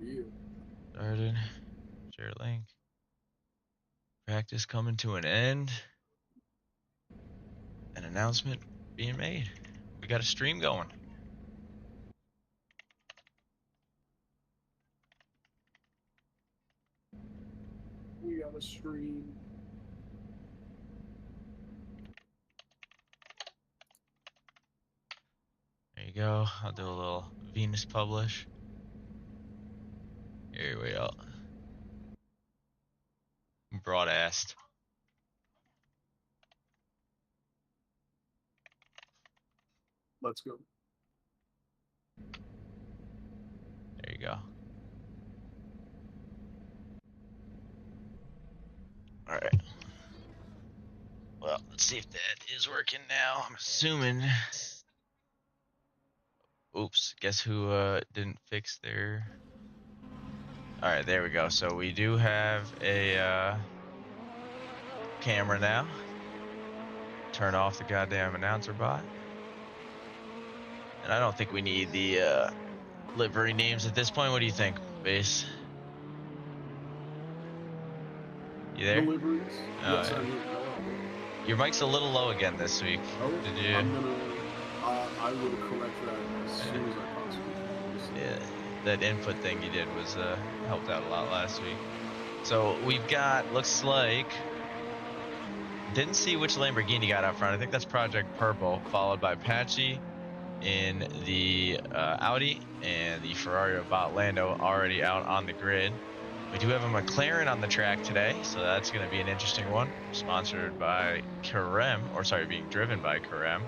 you? Started. Share link. Practice coming to an end. An announcement being made. We got a stream going. We got a stream. There you go. I'll do a little Venus publish. Here we go. Broad-assed. Let's go. There you go. Alright. Well, let's see if that is working now. I'm assuming. Oops. Guess who didn't fix their... Alright, there we go. So we do have a camera now. Turn off the goddamn announcer bot. And I don't think we need the livery names at this point. What do you think, Base? You there? The liveries? Oh, Yes, yeah. I will. Your mic's a little low again this week. Oh, Did you? I'm gonna. I would correct that as soon as I possibly can. Yeah, that input thing you did was helped out a lot last week. So we've got, looks like, didn't see which Lamborghini got out front. I think that's Project Purple, followed by Apache in the Audi, and the Ferrari of Lando already out on the grid. We do have a McLaren on the track today, so that's going to be an interesting one. Sponsored by Carem, or sorry, being driven by Carem.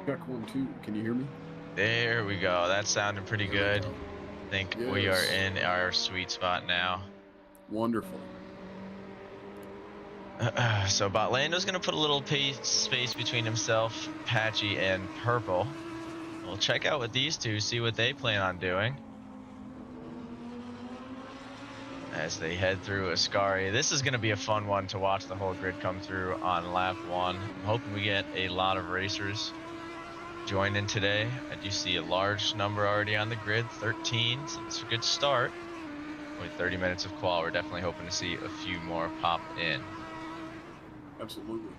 Check 1, 2. Can you hear me? There we go. That's sounding pretty good. I think we are Yes. in our sweet spot now. Wonderful. So Lando's going to put a little space between himself, Apache, and Purple. We'll check out with these two, see what they plan on doing as they head through Ascari. This is going to be a fun one to watch the whole grid come through on lap 1. I'm hoping we get a lot of racers join in today. I do see a large number already on the grid, 13, so it's a good start. With 30 minutes of qual, we're definitely hoping to see a few more pop in. Absolutely.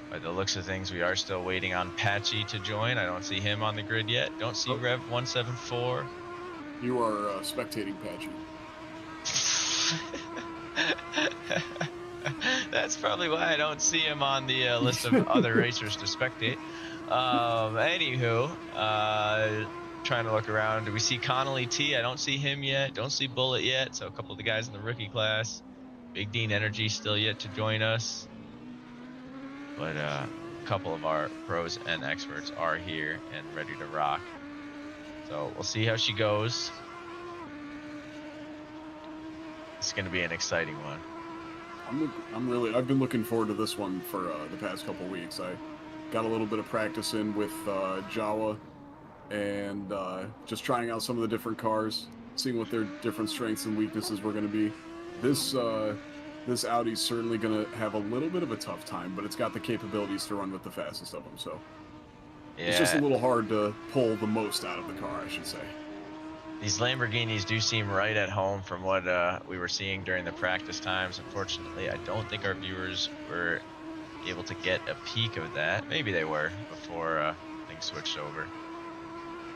By the looks of things, we are still waiting on Patchy to join. I don't see him on the grid yet. Don't see Rev 174. You are spectating Patchy. That's probably why I don't see him on the list of other racers to spectate. Anywho, trying to look around. Do we see Connolly T? I don't see him yet. Don't see Bullet yet. So a couple of the guys in the rookie class. Big Dean Energy still yet to join us. But a couple of our pros and experts are here and ready to rock. So we'll see how she goes. It's going to be an exciting one. I've been looking forward to this one for the past couple weeks. I got a little bit of practice in with Jawa and just trying out some of the different cars, seeing what their different strengths and weaknesses were going to be. This Audi's certainly going to have a little bit of a tough time, but it's got the capabilities to run with the fastest of them, so yeah. It's just a little hard to pull the most out of the car, I should say. These Lamborghinis do seem right at home from what we were seeing during the practice times. Unfortunately, I don't think our viewers were able to get a peek of that. Maybe they were before things switched over.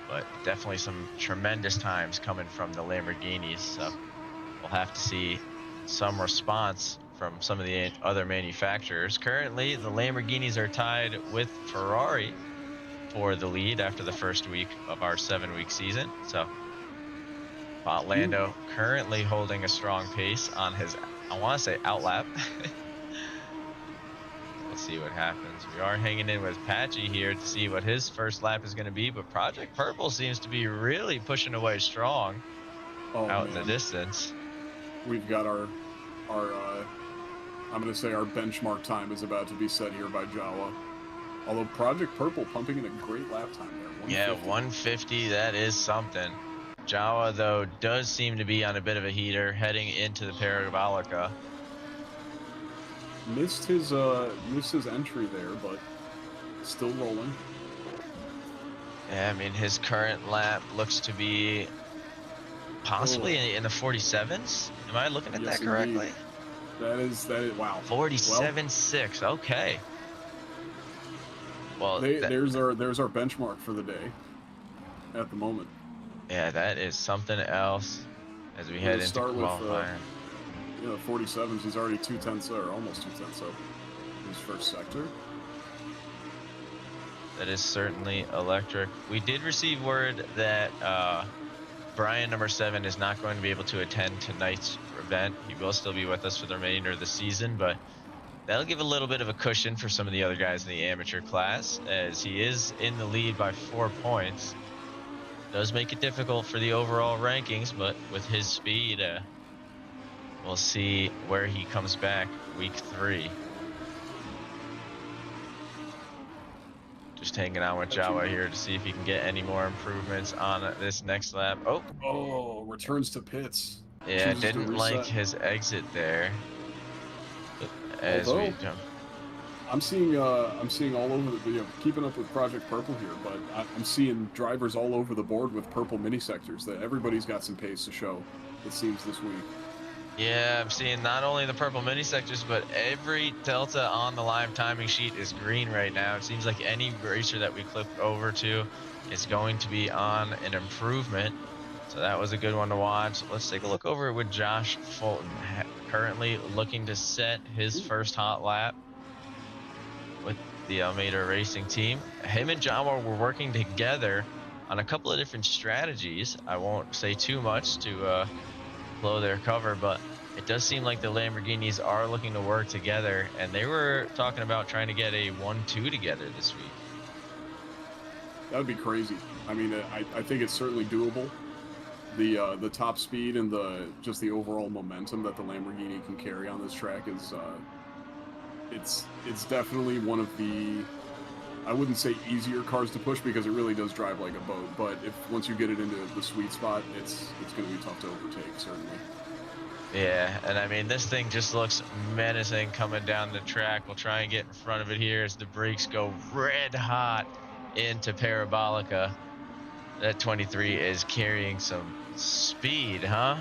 But definitely some tremendous times coming from the Lamborghinis, so we'll have to see some response from some of the other manufacturers. Currently, the Lamborghinis are tied with Ferrari for the lead after the first week of our 7-week season. So Lando currently holding a strong pace on his, I want to say, outlap. We'll see what happens. We are hanging in with Patchy here to see what his first lap is going to be, but Project Purple seems to be really pushing away strong out in the distance. We've got our I'm going to say our benchmark time is about to be set here by Jawa. Although Project Purple pumping in a great lap time there. 150. Yeah, 150, that is something. Jawa, though, does seem to be on a bit of a heater heading into the Parabolica. Missed his entry there, but still rolling. Yeah, I mean, his current lap looks to be possibly Oh, in the 47s. Am I looking at that yes, indeed. correctly? That is wow. Well, 47.6. Okay. Well, there's our benchmark for the day at the moment. yeah, that is something else as we We're head gonna into start with qualifying. 47s. He's already 2/10 or almost 2/10 up his first sector. That is certainly electric. We did receive word that Brian number 7 is not going to be able to attend tonight's event. He will still be with us for the remainder of the season, but that'll give a little bit of a cushion for some of the other guys in the amateur class, as he is in the lead by 4 points. Does make it difficult for the overall rankings, but with his speed, we'll see where he comes back week 3. Just hanging out with Jawa here to see if he can get any more improvements on this next lap. Oh, returns to pits. Yeah, Chooses to didn't like reset. his exit there. As Although we jump. I'm seeing all over the keeping up with Project Purple here, but I'm seeing drivers all over the board with purple mini sectors. That everybody's got some pace to show. It seems this week. Yeah, I'm seeing not only the purple mini sectors, but every delta on the live timing sheet is green right now. It seems like any racer that we click over to is going to be on an improvement. So that was a good one to watch. Let's take a look over with Josh Fulton, currently looking to set his first hot lap with the Almeida Racing team. Him and Jawa were working together on a couple of different strategies. I won't say too much to blow their cover, but it does seem like the Lamborghinis are looking to work together, and they were talking about trying to get a 1-2 together this week. That would be crazy. I mean, I think it's certainly doable. The top speed and just the overall momentum that the Lamborghini can carry on this track is it's definitely one of the, I wouldn't say easier cars to push because it really does drive like a boat, but if once you get it into the sweet spot, it's going to be tough to overtake, certainly. Yeah, and I mean, this thing just looks menacing coming down the track. We'll try and get in front of it here as the brakes go red hot into Parabolica. That 23 is carrying some speed, huh?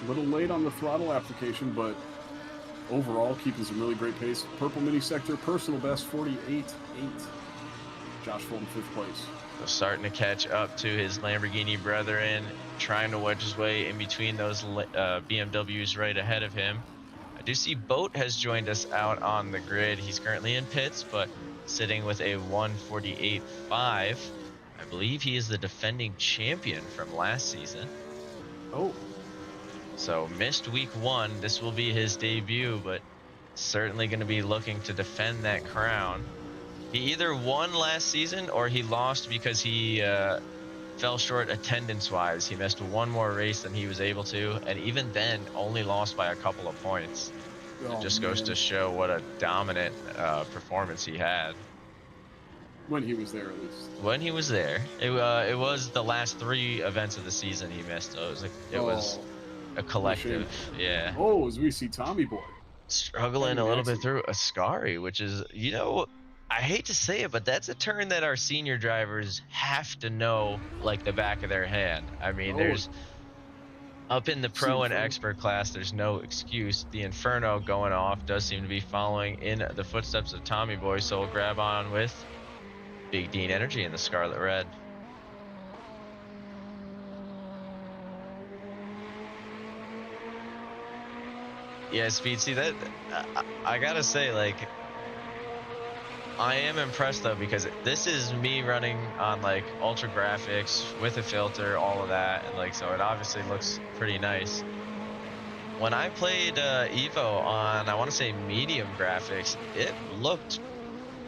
A little late on the throttle application, but overall keeping some really great pace. Purple mini sector, personal best 48.8. Josh Fulton, 5th place. So starting to catch up to his Lamborghini brethren, trying to wedge his way in between those BMWs right ahead of him. I do see Boat has joined us out on the grid. He's currently in pits, but sitting with a 148.5. I believe he is the defending champion from last season. Oh. So missed week 1. This will be his debut, but certainly going to be looking to defend that crown. He either won last season or he lost because he fell short attendance-wise. He missed one more race than he was able to, and even then only lost by a couple of points. It just goes to show what a dominant performance he had. When he was there, at least. When he was there. It was the last 3 events of the season he missed, so it was a collective. Yeah. Oh, as we see Tommy Boy. Struggling a little bit through Ascari, which is, I hate to say it, but that's a turn that our senior drivers have to know like the back of their hand. I mean, there's up in the pro and expert class, there's no excuse. The Inferno going off does seem to be following in the footsteps of Tommy Boy, so we'll grab on with Big Dean Energy in the Scarlet Red. Yeah, Speed, see that, I gotta say, like, I am impressed though, because this is me running on like ultra graphics with a filter, all of that, and like, so it obviously looks pretty nice. When I played Evo on, I want to say medium graphics, it looked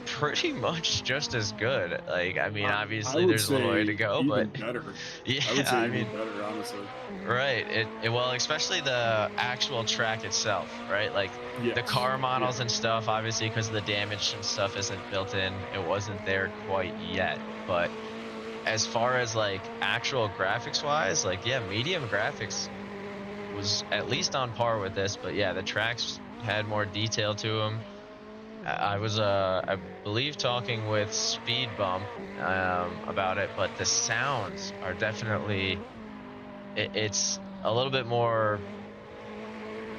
pretty much just as good. Like, I mean, obviously there's a little way to go, but better. Yeah, I would say even better, honestly. Right. Well, especially the actual track itself, right? Like the car models and stuff, obviously, because the damage and stuff isn't built in, it wasn't there quite yet. But as far as like actual graphics wise, like, yeah, medium graphics was at least on par with this. But yeah, the tracks had more detail to them. I was, I believe, talking with Speed Bump about it, but the sounds are definitely, it's a little bit more,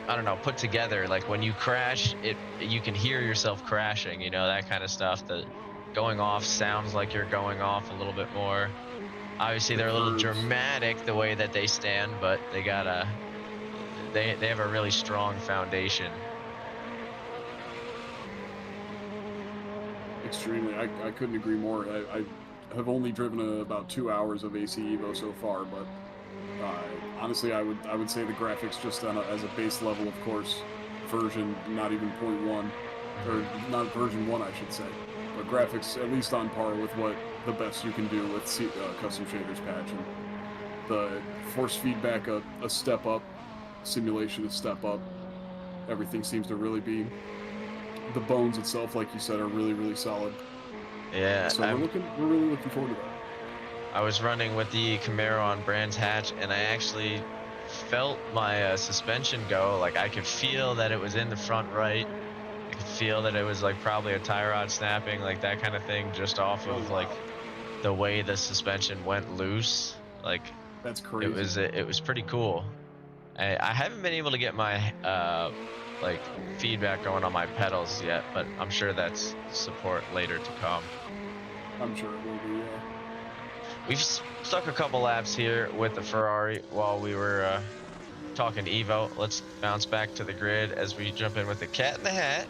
I don't know, put together. Like when you crash, you can hear yourself crashing, you know, that kind of stuff. The going off sounds like you're going off a little bit more. Obviously, The they're a little curves. dramatic the way that they stand, but they got they have a really strong foundation. Extremely. I couldn't agree more. I have only driven about 2 hours of AC Evo so far, but honestly, I would say the graphics just as a base level, of course, version not even point one, or Hmm. not version one, I should say, but graphics at least on par with what the best you can do with custom shaders patch, and the force feedback a step up, simulation a step up. Everything seems to really be the bones itself, like you said, are really solid. Yeah, So we're really looking forward to that. I was running with the Camaro on Brands Hatch, and I actually felt my suspension go. Like I could feel that it was in the front right. I could feel that it was like probably a tie rod snapping, like that kind of thing, just off Oh of like wow, the way the suspension went loose. Like that's crazy. it was pretty cool. I haven't been able to get my like feedback going on my pedals yet, but I'm sure that's support later to come. I'm sure it will be. We've stuck a couple laps here with the Ferrari while we were talking Evo. Let's bounce back to the grid as we jump in with the Cat in the Hat.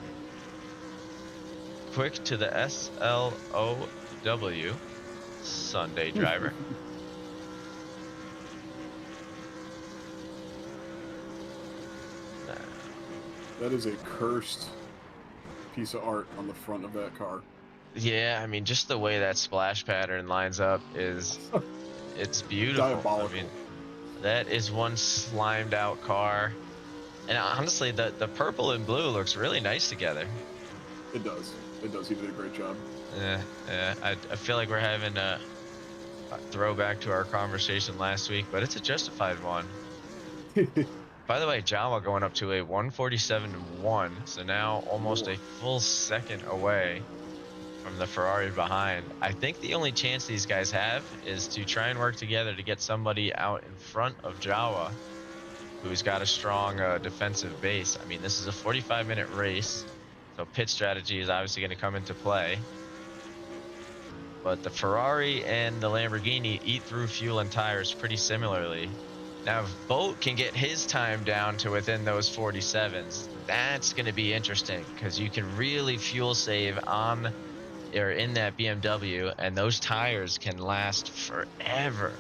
Quick to the SLOW Sunday driver. That is a cursed piece of art on the front of that car. Yeah, I mean, just the way that splash pattern lines up it's beautiful. I Diabolical. mean, that is one slimed out car. And honestly, the purple and blue looks really nice together. It does. It does. He did a great job. Yeah. I feel like we're having a throwback to our conversation last week, but it's a justified one. By the way, Jawa going up to a 147-1, so now almost More. a full second away from the Ferrari behind. I think the only chance these guys have is to try and work together to get somebody out in front of Jawa, who's got a strong defensive base. I mean, this is a 45-minute race, so pit strategy is obviously going to come into play. But the Ferrari and the Lamborghini eat through fuel and tires pretty similarly. Now, if Boat can get his time down to within those 47s, that's going to be interesting because you can really fuel save on or in that BMW, and those tires can last forever.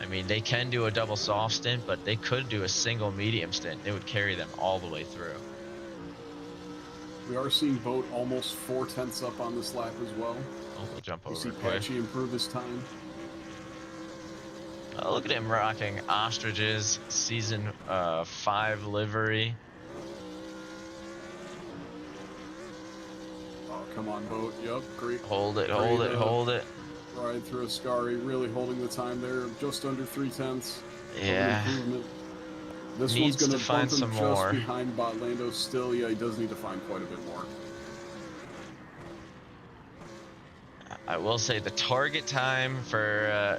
I mean, they can do a double soft stint, but they could do a single medium stint. It would carry them all the way through. We are seeing Boat almost 4/10 up on this lap as well. Oh, we'll jump We over see quick. Patchy improve his time. Oh, look at him rocking Ostrich's season 5 livery. Oh, come on, Boat. Yup, great. Hold it, Great, hold it, hold it. Ride through Ascari, really holding the time there, just under 3/10 of an Yeah. improvement. This Needs one's going to to find bump him some just more. behind Botlando still. Yeah, he does need to find quite a bit more. I will say the target time for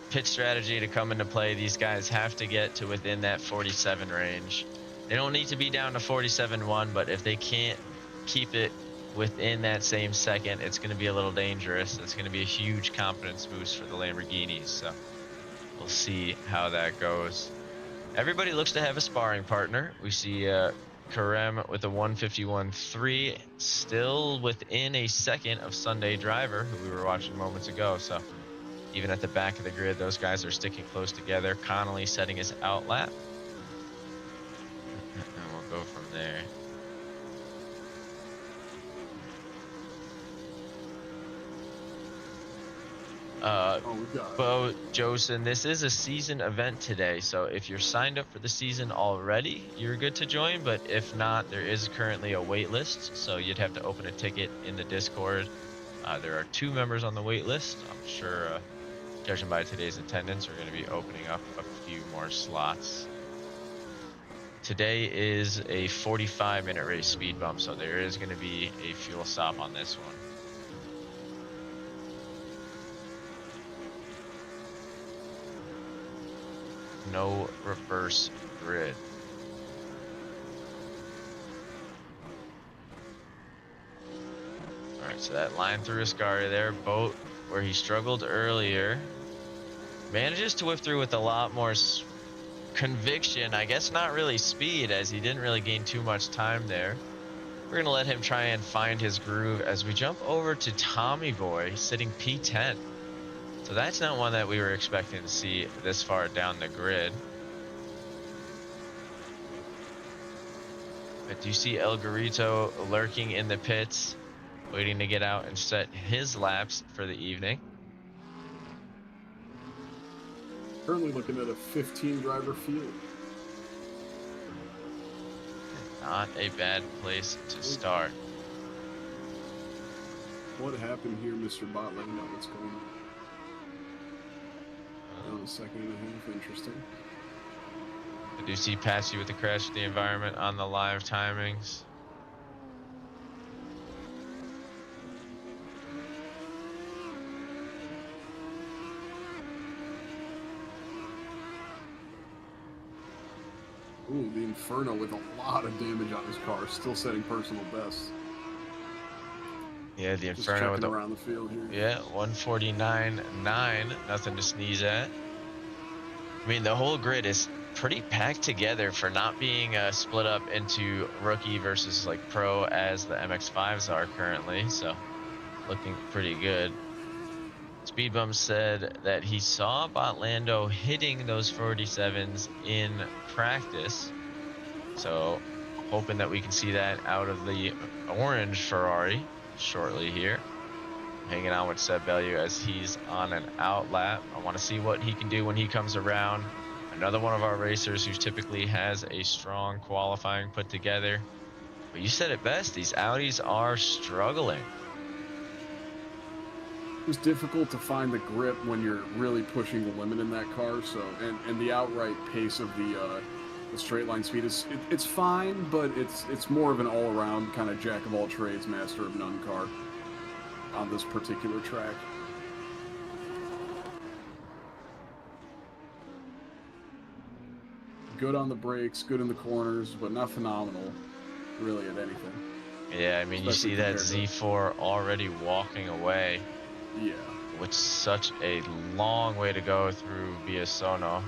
pit strategy to come into play, these guys have to get to within that 47 range. They don't need to be down to 47.1, but if they can't keep it within that same second, it's going to be a little dangerous. It's going to be a huge confidence boost for the Lamborghinis. So we'll see how that goes. Everybody looks to have a sparring partner. We see Karem with a 151.3, still within a second of Sunday Driver, who we were watching moments ago. So even at the back of the grid, those guys are sticking close together. Connolly setting his outlap. And we'll go from there. Bo Josen, this is a season event today, so if you're signed up for the season already, you're good to join, but if not, there is currently a wait list, so you'd have to open a ticket in the Discord. There are 2 members on the wait list. I'm sure, judging by today's attendance, we're going to be opening up a few more slots today is a 45-minute race speed bump, so there is going to be a fuel stop on this one. No reverse grid. All right, so that line through Ascari there, Boat, where he struggled earlier, manages to whip through with a lot more conviction. I guess not really speed, as he didn't really gain too much time there. We're gonna let him try and find his groove as we jump over to Tommy Boy sitting P10. So that's not one that we were expecting to see this far down the grid. But do you see El Garito lurking in the pits, waiting to get out and set his laps for the evening? Currently looking at a 15 driver field. Not a bad place to start. What happened here, Mr. Botlando? What's going on? A second and a half. Interesting. I do see Patsy with the crash of the environment on the live timings. Ooh, the Inferno with a lot of damage on his car, still setting personal best. Yeah, the Just Inferno with checking around the field here. Yeah, 149.9, nothing to sneeze at. I mean, the whole grid is pretty packed together for not being split up into rookie versus like pro as the MX-5s are currently, so looking pretty good. Speedbum said that he saw Botlando hitting those 47s in practice, so hoping that we can see that out of the orange Ferrari shortly here. Hanging out with Seb Bellew as he's on an out lap. I want to see what he can do when he comes around. Another one of our racers who typically has a strong qualifying put together. But you said it best, these Audis are struggling. It was difficult to find the grip when you're really pushing the limit in that car. So, and the outright pace of the straight line speed is it's fine, but it's more of an all around kind of jack of all trades, master of none car on this particular track. Good on the brakes, good in the corners, but not phenomenal, really, at anything. Yeah, I mean, you see that Z4 already walking away. Yeah. With such a long way to go through Biasono.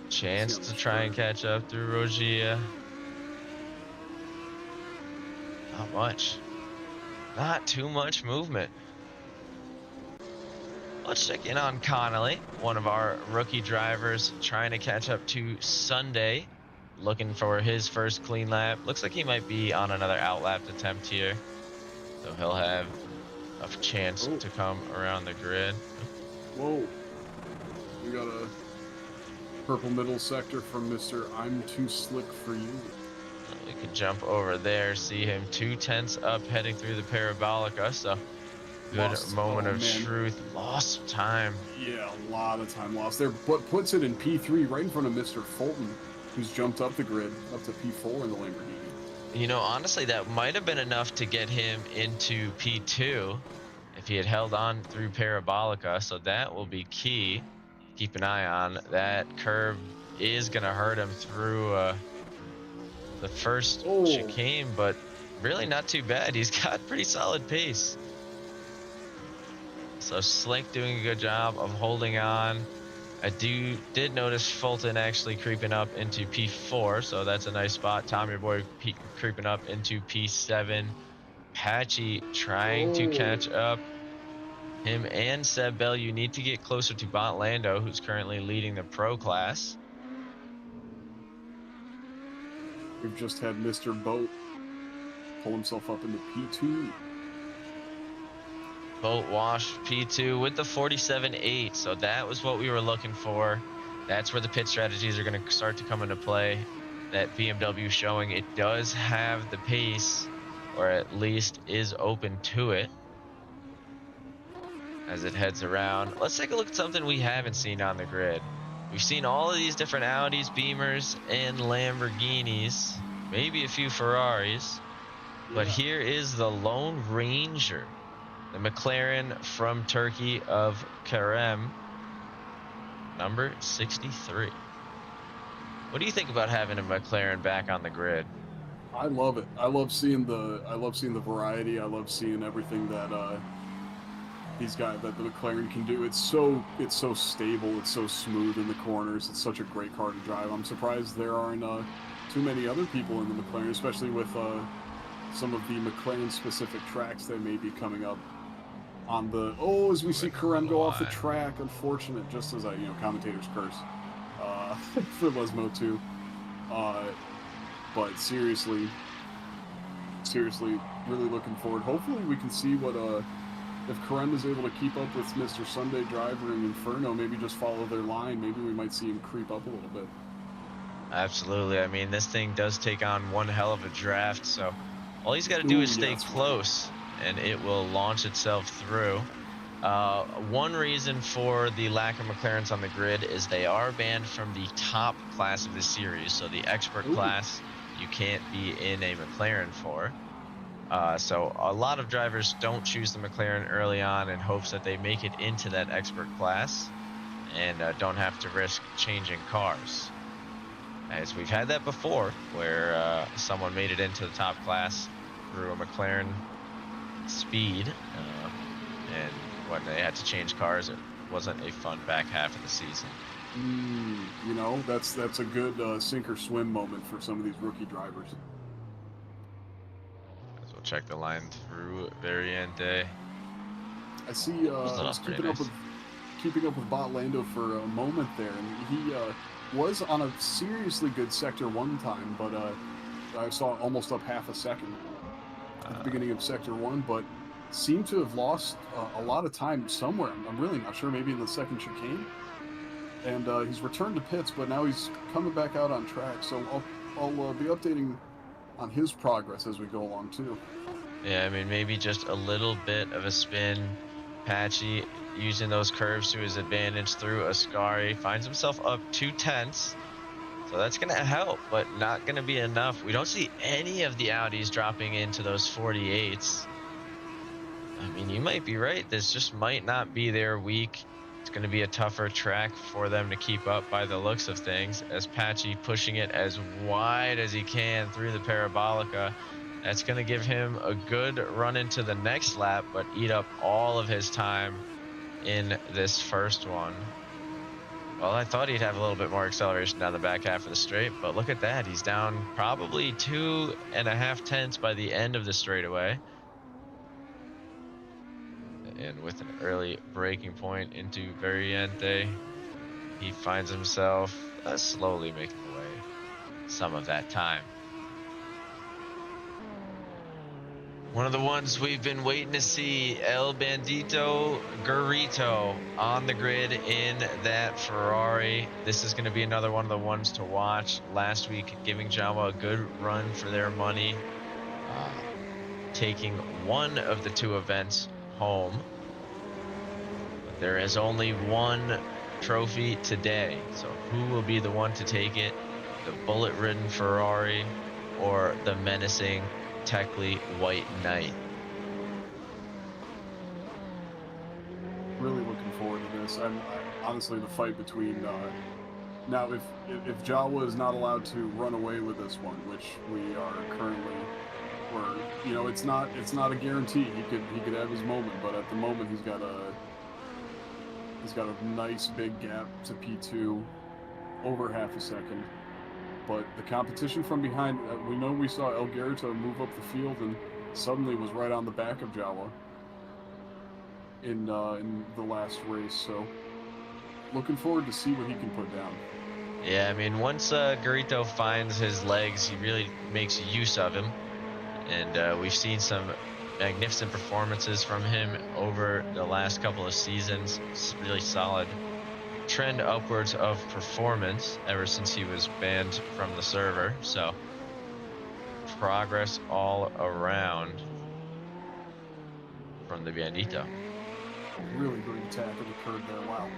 Chance to try and catch up through Rogia. Not much. Not too much movement. Let's check in on Connolly, one of our rookie drivers trying to catch up to Sunday, looking for his first clean lap. Looks like he might be on another outlap attempt here, so he'll have a chance to come around the grid. Whoa. We got a purple middle sector from Mr. I'm Too Slick For You. We could jump over there, see him 2/10 up heading through the Parabolica, so good moment of truth. Lost time. Yeah, a lot of time lost there, but puts it in P3 right in front of Mr. Fulton, who's jumped up the grid up to P4 in the Lamborghini. You know, honestly, that might have been enough to get him into P2 if he had held on through Parabolica, so that will be key. Keep an eye on that. Curve is going to hurt him through the first chicane, but really not too bad. He's got pretty solid pace. So Slick doing a good job of holding on. I did notice Fulton actually creeping up into P4, so that's a nice spot. Tommy Boy creeping up into P7. Patchy trying to catch up. Him and Seb Bellew need to get closer to Botlando, who's currently leading the pro class. We've just had Mr. Boat pull himself up into P2. Boat wash P2 with the 47.8, so that was what we were looking for. That's where the pit strategies are going to start to come into play. That BMW showing it does have the pace or at least is open to it as it heads around. Let's take a look at something we haven't seen on the grid. We've seen all of these different Audis, Beamers, and Lamborghinis, maybe a few Ferraris, but Yeah. here is the Lone Ranger, the McLaren from Turkey of Kerem, number 63. What do you think about having a McLaren back on the grid? I love it. I love seeing the variety. I love seeing everything that that the McLaren can do. It's so stable. It's so smooth in the corners. It's such a great car to drive. I'm surprised there aren't too many other people in the McLaren, especially with some of the McLaren specific tracks that may be coming up on the. Oh, as we see Kerem go off the track. Unfortunate. Just as commentators curse for Lesmo too. But seriously, really looking forward. Hopefully, we can see what if Kerem is able to keep up with Mr. Sunday Driver and Inferno. Maybe just follow their line. Maybe we might see him creep up a little bit. Absolutely. I mean, this thing does take on one hell of a draft, so all he's got to do is stay close, and it will launch itself through. One reason for the lack of McLarens on the grid is they are banned from the top class of the series, so the expert class you can't be in a McLaren for. So a lot of drivers don't choose the McLaren early on in hopes that they make it into that expert class and don't have to risk changing cars. As we've had that before, where someone made it into the top class through a McLaren speed, and when they had to change cars, it wasn't a fun back half of the season. That's a good sink or swim moment for some of these rookie drivers. As we'll check the line through Variante. I see. I was keeping up with Bot Lando for a moment there, and he was on a seriously good Sector 1 time, but I saw almost up half a second at the beginning of Sector 1, but seemed to have lost a lot of time somewhere. I'm really not sure, maybe in the second chicane. And he's returned to pits, but now he's coming back out on track, so I'll be updating on his progress as we go along, too. Yeah, I mean, maybe just a little bit of a spin. Patchy using those curves to his advantage through Ascari, finds himself up 2/10. So that's going to help, but not going to be enough. We don't see any of the Audis dropping into those 48s. I mean, you might be right. This just might not be their week. It's going to be a tougher track for them to keep up by the looks of things, as Patchy pushing it as wide as he can through the Parabolica. That's going to give him a good run into the next lap, but eat up all of his time in this first one. Well, I thought he'd have a little bit more acceleration down the back half of the straight, but look at that. He's down probably 2.5 tenths by the end of the straightaway. And with an early braking point into Variante, he finds himself slowly making away some of that time. One of the ones we've been waiting to see, El Bandito Garrito on the grid in that Ferrari. This is going to be another one of the ones to watch. Last week, giving Jama a good run for their money, taking one of the two events home. But there is only one trophy today, so who will be the one to take it? The bullet-ridden Ferrari or the menacing Techley White Knight? Really looking forward to this. Honestly, the fight between now, if Jawa is not allowed to run away with this one, which we are currently, or it's not a guarantee. He could have his moment, but at the moment he's got a nice big gap to P2, over half a second. But the competition from behind, we saw El Garrito move up the field and suddenly was right on the back of Jawa in the last race. So looking forward to see what he can put down. Yeah, I mean, once Garrito finds his legs, he really makes use of him. And we've seen some magnificent performances from him over the last couple of seasons. It's really solid trend upwards of performance ever since he was banned from the server. So progress all around from the Bandito. Really great attack of the curb there. Wow.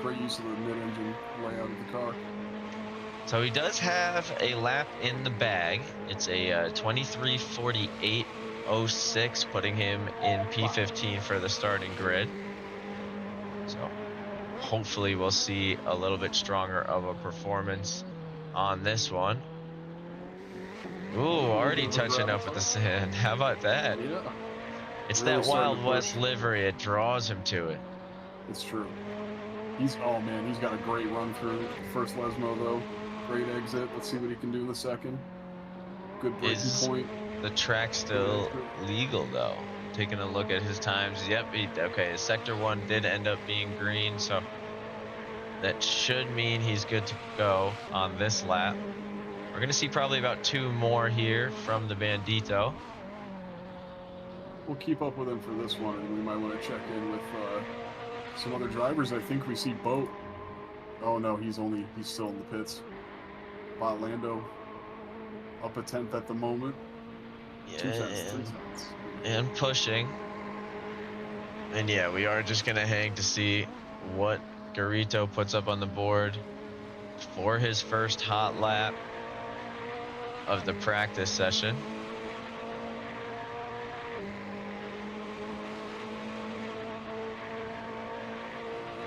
Great use of the mid-engine layout of the car. So he does have a lap in the bag. It's a 23:48.06, putting him in P15 for the starting grid. So hopefully we'll see a little bit stronger of a performance on this one. Ooh, already touching up with the sand. How about that? Yeah. It's Really that starting Wild to West push. livery. It draws him to it. It's true. Oh man, he's got a great run through the first Lesmo though. Great exit. Let's see what he can do in the second. Good breaking point. The track still legal though? Taking a look at his times. Yep. Okay. Sector 1 did end up being green, so that should mean he's good to go on this lap. We're gonna see probably about 2 more here from the Bandito. We'll keep up with him for this one, and we might want to check in with some other drivers. I think we see Boat. Oh no, he's still in the pits. Lando up a 10th at the moment. Yeah, 2 tenths, 3 tenths. And pushing. And yeah, we are just gonna hang to see what Garito puts up on the board for his first hot lap of the practice session.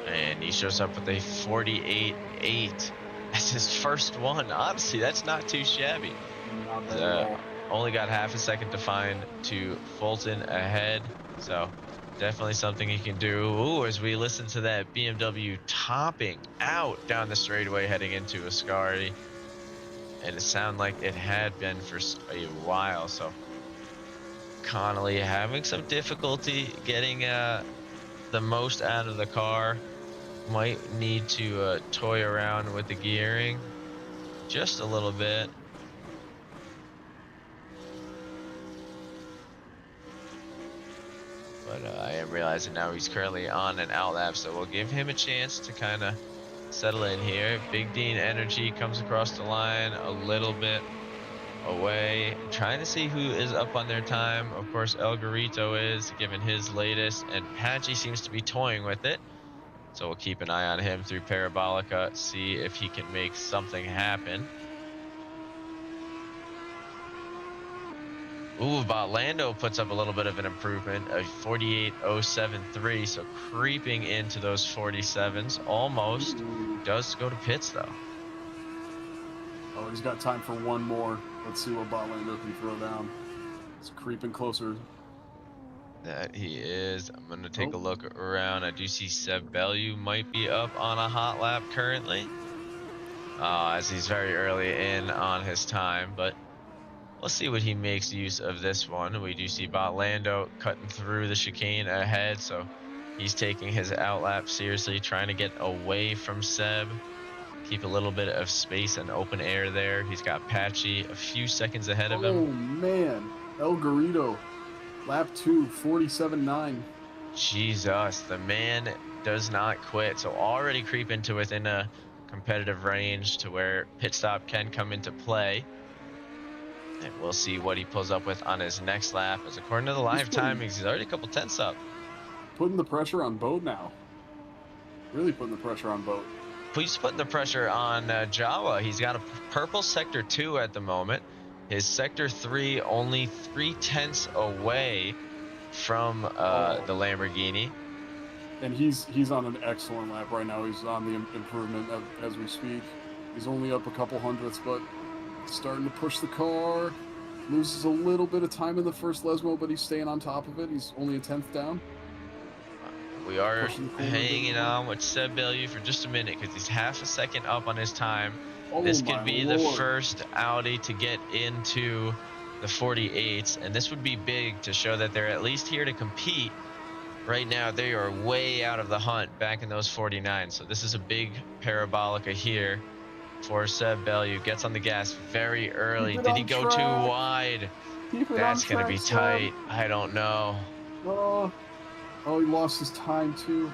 And he shows up with a 48.8 as his first one. Honestly, that's not too shabby. Not bad at all. Only got half a second to find to Fulton ahead, so definitely something he can do. Ooh, as we listen to that BMW topping out down the straightaway heading into Ascari, and it sounded like it had been for a while. So Connolly having some difficulty getting the most out of the car. Might need to toy around with the gearing just a little bit. But I am realizing now he's currently on an outlap, so we'll give him a chance to kind of settle in here. Big Dean Energy comes across the line a little bit away, trying to see who is up on their time. Of course, El Garito is, given his latest, and Patchy seems to be toying with it. So we'll keep an eye on him through Parabolica, see if he can make something happen. Ooh, Lando puts up a little bit of an improvement, a 48.073, so creeping into those 47s, almost. Does go to pits, though. Oh, he's got time for one more. Let's see what Lando can throw down. It's creeping closer. That he is. I'm going to take a look around. I do see Seb Bellew might be up on a hot lap currently, as he's very early in on his time, but we'll see what he makes use of this one. We do see Lando cutting through the chicane ahead, so he's taking his outlap seriously, trying to get away from Seb. Keep a little bit of space and open air there. He's got Patchy a few seconds ahead of him. Oh, man. El Garito, lap 2, 47.9. Jesus, the man does not quit. So already creeping to within a competitive range to where pit stop can come into play. And we'll see what he pulls up with on his next lap. As according to the live timings, he's already a couple tenths up. Putting the pressure on Boat now. Really putting the pressure on Boat. He's putting the pressure on Jawa. He's got a purple sector 2 at the moment. His sector 3 only 3 tenths away from the Lamborghini. And he's on an excellent lap right now. He's on the improvement as we speak. He's only up a couple hundredths, but starting to push the car. Loses a little bit of time in the first Lesmo, but he's staying on top of it. He's only a 10th down. We are hanging on with Seb Bellew for just a minute because he's half a second up on his time. This could be the first Audi to get into the 48s, and this would be big to show that they're at least here to compete. Right now, they are way out of the hunt back in those 49s, so this is a big Parabolica here for Seb Bellew. Gets on the gas very early. Did he go too wide? That's going to be tight. I don't know. Oh, he lost his time too.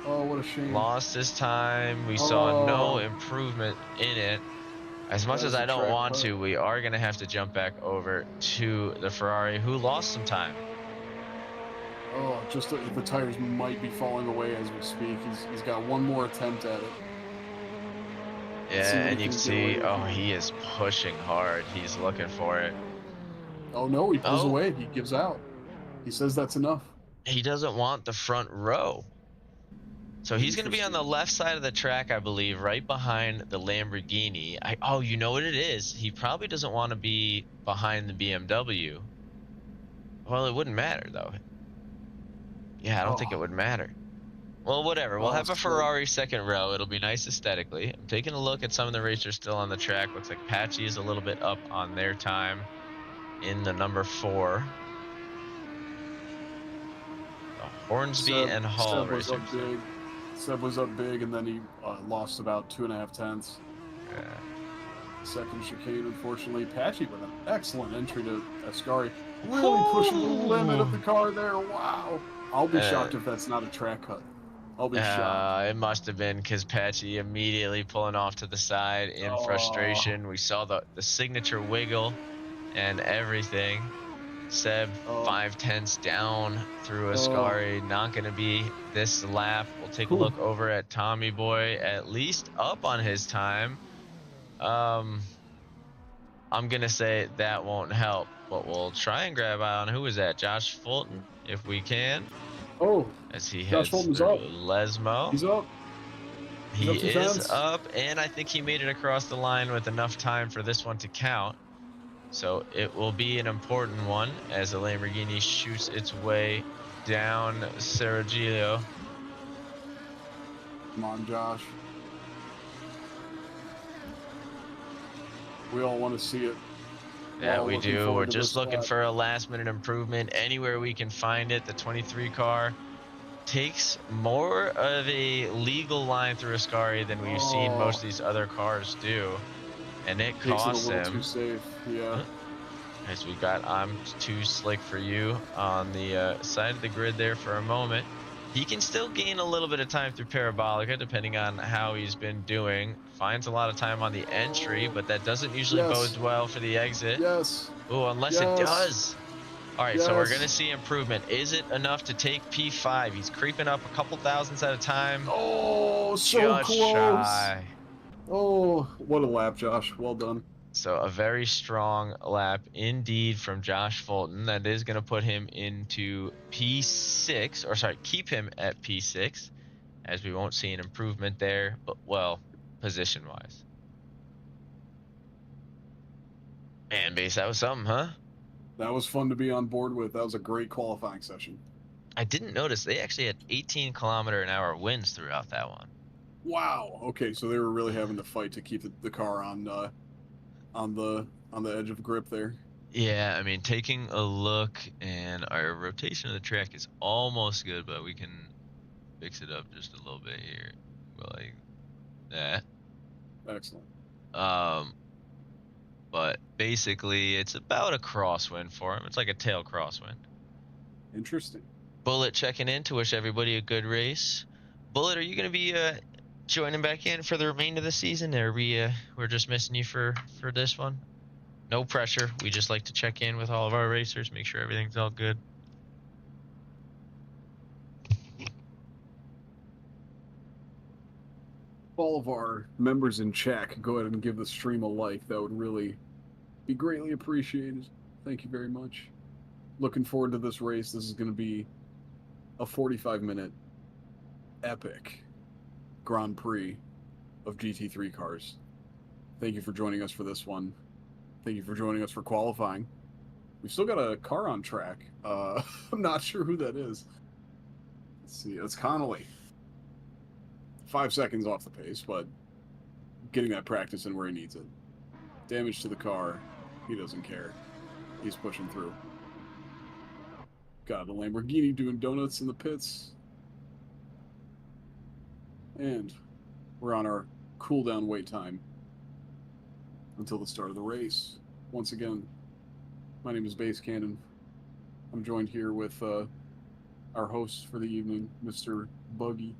Oh, what a shame. Lost his time. We saw no improvement in it. As much That as is a I don't track want cut. to, we are going to have to jump back over to the Ferrari, who lost some time. Oh, just the tires might be falling away as we speak. He's got one more attempt at it. See Yeah, what he and you can can get away see, with oh, here. he is pushing hard. He's looking for it. Oh no, he pulls Oh, away. He gives out. He says that's enough. he doesn't want the front row. So he's going to be on the Interesting. left side of the track, I believe, right behind the Lamborghini. Oh, you know what it is? He probably doesn't want to be behind the BMW. Well, it wouldn't matter, though. Yeah, I don't think it Oh, would matter. Well, whatever. We'll oh, have a so Ferrari second row. It'll be nice aesthetically. I'm taking a look at some of the racers still on the track. Looks like Patchy is a little bit up on their time in the number 4. The Hornsby and Hall Seb was up racers. big. Seb was up big, and then he lost about 2.5 tenths. Yeah. Second chicane, unfortunately. Patchy with an excellent entry to Ascari. Really pushing the limit of the car there. Wow. I'll be Uh, shocked if that's not a track cut. I'll be shocked. it must have been because Patchy immediately pulling off to the side in Oh, frustration. We saw the signature wiggle and everything. Seb oh, 5 tenths down through oh. Ascari. Not going to be this lap. We'll take a Whew. look over at Tommy Boy, at least up on his time. Um, I'm going to say that won't help, but we'll try and grab on who is that? Josh Fulton, if we can, Oh, as he Josh heads Fulton's through up. Lesmo. He's up. He's He up 2 tenths. is up, and I think he made it across the line with enough time for this one to count. So it will be an important one as the Lamborghini shoots its way down Sergio. Come on, Josh. We all want to see it. We're Yeah, all we looking do. We're forward to just this looking lap. for a last-minute improvement anywhere we can find it. The 23 car takes more of a legal line through Ascari than we've seen most Oh, of these other cars do, and it takes it a costs little too him. safe. Yeah. As we got I'm too slick for you on the side of the grid there for a moment. He can still gain a little bit of time through Parabolica depending on how he's been doing. Finds a lot of time on the entry, Oh, but that doesn't usually yes. bode well for the exit. Yes. Oh, unless it Yes. does. All right, so we're going to Yes. see improvement. Is it enough to take P5? He's creeping up a couple thousandths at a time. Oh, so Just close. shy. Oh, what a lap, Josh. Well done. So a very strong lap indeed from Josh Fulton. That is going to put him into P6, or sorry, keep him at P6, as we won't see an improvement there, but well, position-wise. Man, base, that was something, huh? That was fun to be on board with. That was a great qualifying session. I didn't notice they actually had 18-kilometer-an-hour winds throughout that one. Wow. Okay, so they were really having to fight to keep the car on the edge of grip there. Yeah, I mean, taking a look, and our rotation of the track is almost good, but we can fix it up just a little bit here, like that. Excellent. But basically, it's about a crosswind for him. It's like a tail crosswind. Interesting. Bullet checking in to wish everybody a good race. Bullet, are you going to be joining back in for the remainder of the season? Or we're just missing you for this one? No pressure. We just like to check in with all of our racers, make sure everything's all good. All of our members in chat could go ahead and give the stream a like. That would really be greatly appreciated. Thank you very much. Looking forward to this race. This is going to be a 45-minute epic Grand Prix of GT3 cars. Thank you for joining us for this one. Thank you for joining us for qualifying. We've still got a car on track. I'm not sure who that is. Let's see. It's Connolly. 5 seconds off the pace, but getting that practice in where he needs it. Damage to the car. He doesn't care. He's pushing through. Got a Lamborghini doing donuts in the pits. And we're on our cool-down wait time until the start of the race. Once again, my name is Base Cannon. I'm joined here with our host for the evening, Mr. Buggy.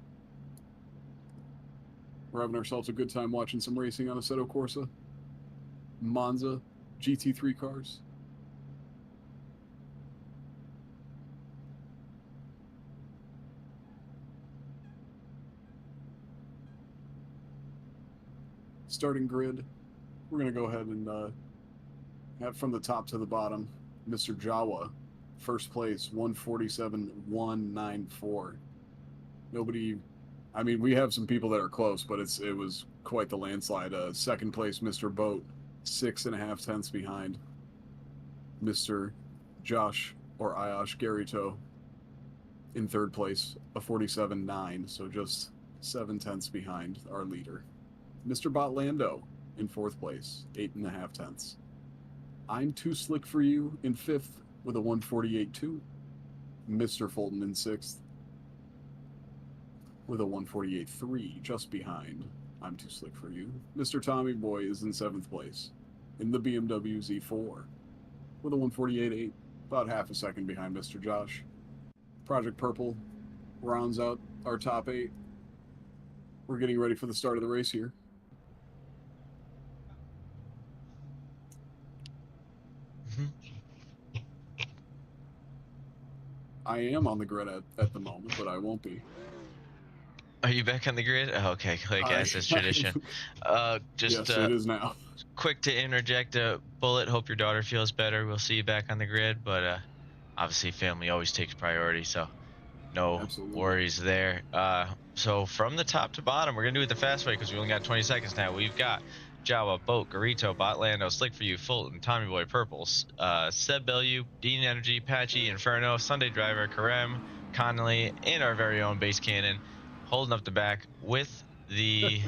We're having ourselves a good time watching some racing on Assetto Corsa. Monza GT3 cars. Starting grid, we're going to go ahead and have from the top to the bottom, Mr. Jawa, first place, 147.194. Nobody, I mean, we have some people that are close, but it was quite the landslide. Second place, Mr. Boat, 6.5 tenths behind Mr. Josh or Ayash Garito in third place, a 47.9, so just 7 tenths behind our leader. Mr. Botlando in fourth place, 8.5 tenths. I'm Too Slick for You in fifth with a 148.2. Mr. Fulton in sixth with a 148.3, just behind I'm Too Slick for You. Mr. Tommy Boy is in seventh place in the BMW Z4 with a 148.8, about half a second behind Mr. Josh. Project Purple rounds out our top 8. We're getting ready for the start of the race here. I am on the grid at the moment, but I won't be. Are you back on the grid? Oh, okay, like as is tradition. Yes, it is now. Quick to interject a bullet. Hope your daughter feels better. We'll see you back on the grid, but obviously family always takes priority, so no Absolutely. worries there. So from the top to bottom, we're gonna do it the fast way because we only got 20 seconds now. We've got Jawa, Boat, Garito, Botlando, Slick for You, Fulton, Tommy Boy, Purples, Seb Bellew, Dean Energy, Patchy, Inferno, Sunday Driver, Karem, Connolly, and our very own Base Cannon holding up the back with the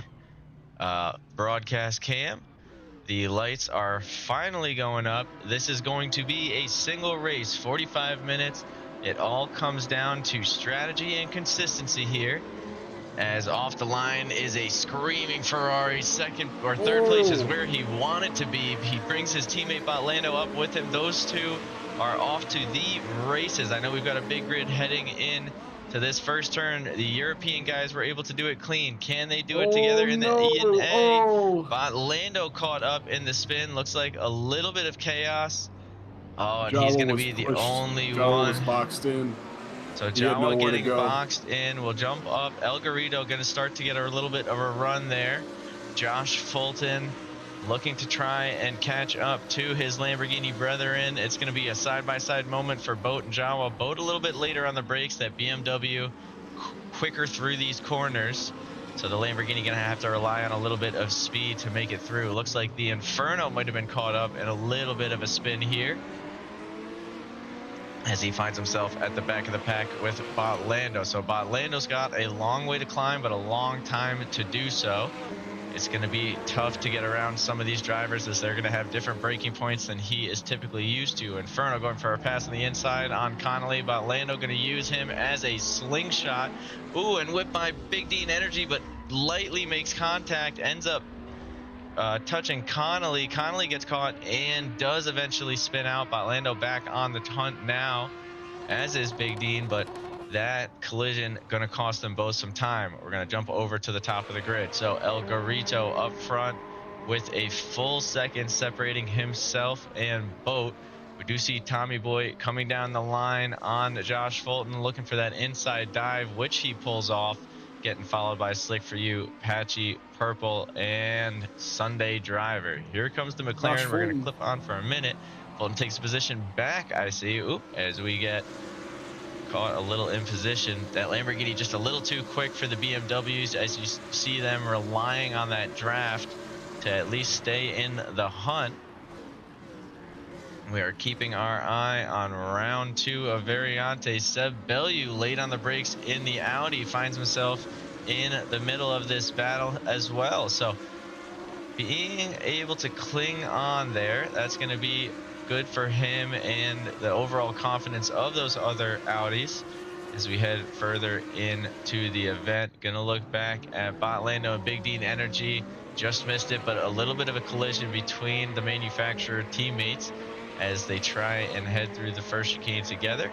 broadcast cam. The lights are finally going up. This is going to be a single race, 45 minutes. It all comes down to strategy and consistency here. As off the line is a screaming Ferrari. Second or third place is where he wanted to be. He brings his teammate Botlando up with him. Those two are off to the races. I know we've got a big grid heading in to this first turn. The European guys were able to do it clean. Can they do it together in the E and A? Botlando caught up in the spin. Looks like a little bit of chaos. Oh, and he's going to be the only one. Was boxed in. So Jawa getting boxed in. We'll jump up. El Garrido going to start to get a little bit of a run there. Josh Fulton looking to try and catch up to his Lamborghini brethren. It's going to be a side-by-side moment for Boat and Jawa. Boat a little bit later on the brakes. That BMW quicker through these corners. So the Lamborghini going to have to rely on a little bit of speed to make it through. Looks like the Inferno might have been caught up in a little bit of a spin here, as he finds himself at the back of the pack with Botlando. So Botlando's got a long way to climb, but a long time to do so. It's going to be tough to get around some of these drivers, as they're going to have different braking points than he is typically used to. Inferno going for a pass on the inside on Connolly. Botlando going to use him as a slingshot. Ooh, and whipped by Big Dean Energy, but lightly makes contact, ends up touching Connolly. Connolly gets caught and does eventually spin out. Botlando back on the hunt now, as is Big Dean, but that collision going to cost them both some time. We're going to jump over to the top of the grid. So El Garito up front with a full second separating himself and Boat. We do see Tommy Boy coming down the line on Josh Fulton, looking for that inside dive, which he pulls off, getting followed by Slick for You, Patchy, Purple, and Sunday Driver. Here comes the McLaren. We're going to clip on for a minute. Fulton takes a position back, I see. Oop, as we get caught a little in position. That Lamborghini just a little too quick for the BMWs, as you see them relying on that draft to at least stay in the hunt. We are keeping our eye on round 2 of Variante. Seb Bellew late on the brakes in the Audi, finds himself in the middle of this battle as well. So being able to cling on there, that's going to be good for him and the overall confidence of those other Audis as we head further into the event. Gonna look back at Botlando and Big Dean Energy. Just missed it, but a little bit of a collision between the manufacturer teammates as they try and head through the first chicane together.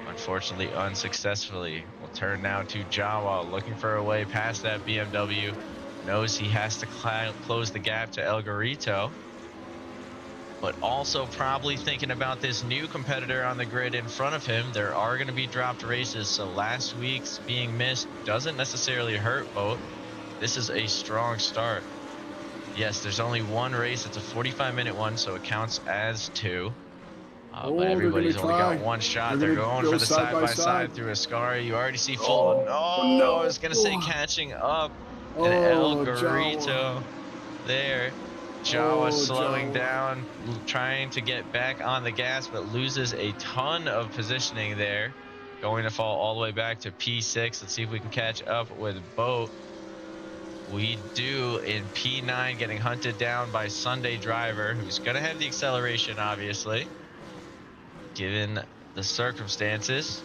Unfortunately, unsuccessfully. We'll turn now to Jawa, looking for a way past that BMW. Knows he has to close the gap to El Garito. but also probably thinking about this new competitor on the grid in front of him. There are going to be dropped races, so last week's being missed doesn't necessarily hurt Boat. This is a strong start. Yes, there's only one race. It's a 45-minute one, so it counts as 2. But everybody's only got one shot. They're going for the side-by-side through Ascari. You already see Fulton. Oh, no. I was going to say catching up. And El Garito there. Jawa slowing down, trying to get back on the gas, but loses a ton of positioning there. Going to fall all the way back to P6. Let's see if we can catch up with Boat. We do in P9, getting hunted down by Sunday Driver, who's going to have the acceleration, obviously, given the circumstances.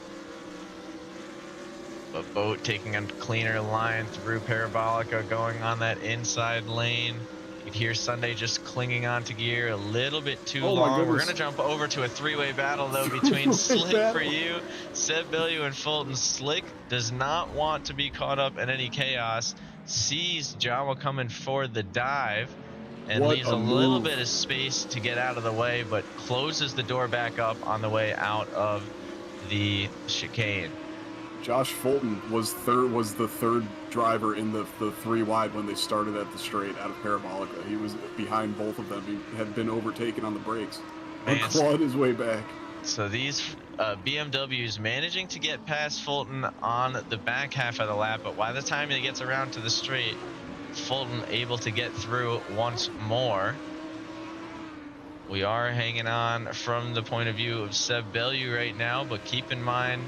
But Boat taking a cleaner line through Parabolica, going on that inside lane. You can hear Sunday just clinging onto gear a little bit too long. We're going to jump over to a 3-way battle, though, between Slick for you, Seb Bellew, and Fulton. Slick does not want to be caught up in any chaos, sees Jawa coming for the dive, and leaves a little bit of space to get out of the way, but closes the door back up on the way out of the chicane. Josh Fulton was the third driver in the 3 wide when they started at the straight out of Parabolica. He was behind both of them. He had been overtaken on the brakes and clawed his way back. So these BMWs managing to get past Fulton on the back half of the lap, but by the time he gets around to the straight, Fulton able to get through once more. We are hanging on from the point of view of Seb Bellew right now, but keep in mind,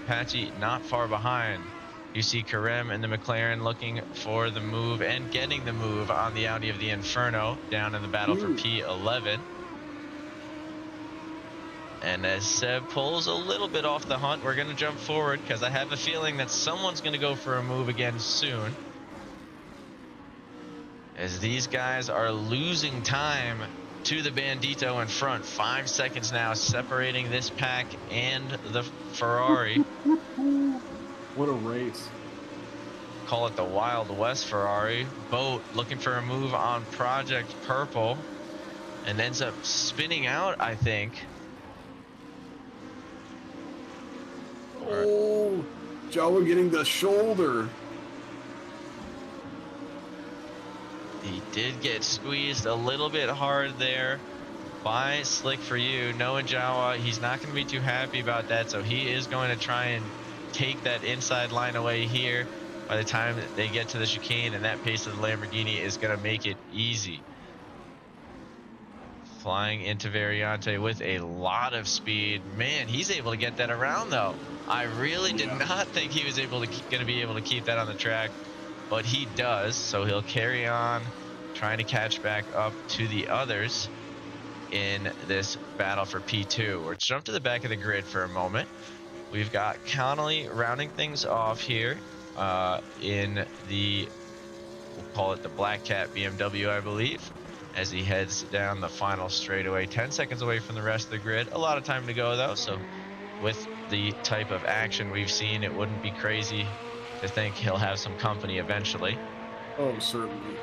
Patchy not far behind. You see Karem and the McLaren looking for the move and getting the move on the Audi of the Inferno down in the battle for P11. And as Seb pulls a little bit off the hunt, we're going to jump forward because I have a feeling that someone's going to go for a move again soon. As these guys are losing time to the Bandito in front. 5 seconds now separating this pack and the Ferrari. What a race. Call it the Wild West Ferrari. Boat looking for a move on Project Purple and ends up spinning out, I think. Oh, Jawa getting the shoulder. He did get squeezed a little bit hard there by Slick for you. Noah Jawa, he's not going to be too happy about that, so he is going to try and take that inside line away here by the time they get to the chicane, and that pace of the Lamborghini is going to make it easy. Flying into Variante with a lot of speed. Man, he's able to get that around, though. I really did not think he was going to be able to keep that on the track, but he does, so he'll carry on trying to catch back up to the others in this battle for P2. Let's jump to the back of the grid for a moment. We've got Connolly rounding things off here in the, we'll call it the Black Cat BMW, I believe, as he heads down the final straightaway. 10 seconds away from the rest of the grid. A lot of time to go, though, so with the type of action we've seen, it wouldn't be crazy to think he'll have some company eventually. Oh, certainly.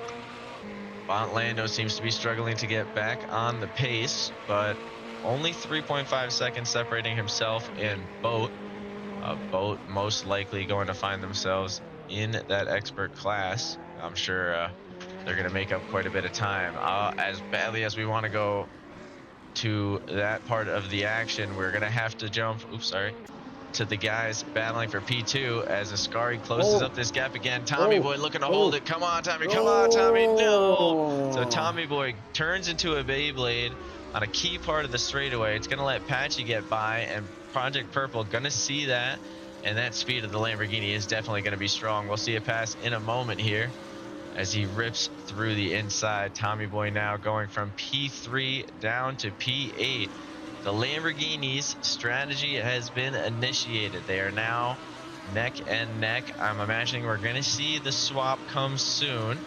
Lando seems to be struggling to get back on the pace, but only 3.5 seconds separating himself and Boat. Boat most likely going to find themselves in that expert class. I'm sure they're going to make up quite a bit of time. As badly as we want to go to that part of the action, we're going to have to jump, to the guys battling for P2 as Ascari closes up this gap again. Tommy Boy looking to hold it. Come on, Tommy. Come on, Tommy. No. So Tommy Boy turns into a Beyblade on a key part of the straightaway. It's going to let Patchy get by, and Project Purple going to see that, and that speed of the Lamborghini is definitely going to be strong. We'll see it pass in a moment here as he rips through the inside. Tommy Boy now going from P3 down to P8. The Lamborghini's strategy has been initiated. They are now neck and neck. I'm imagining we're going to see the swap come soon.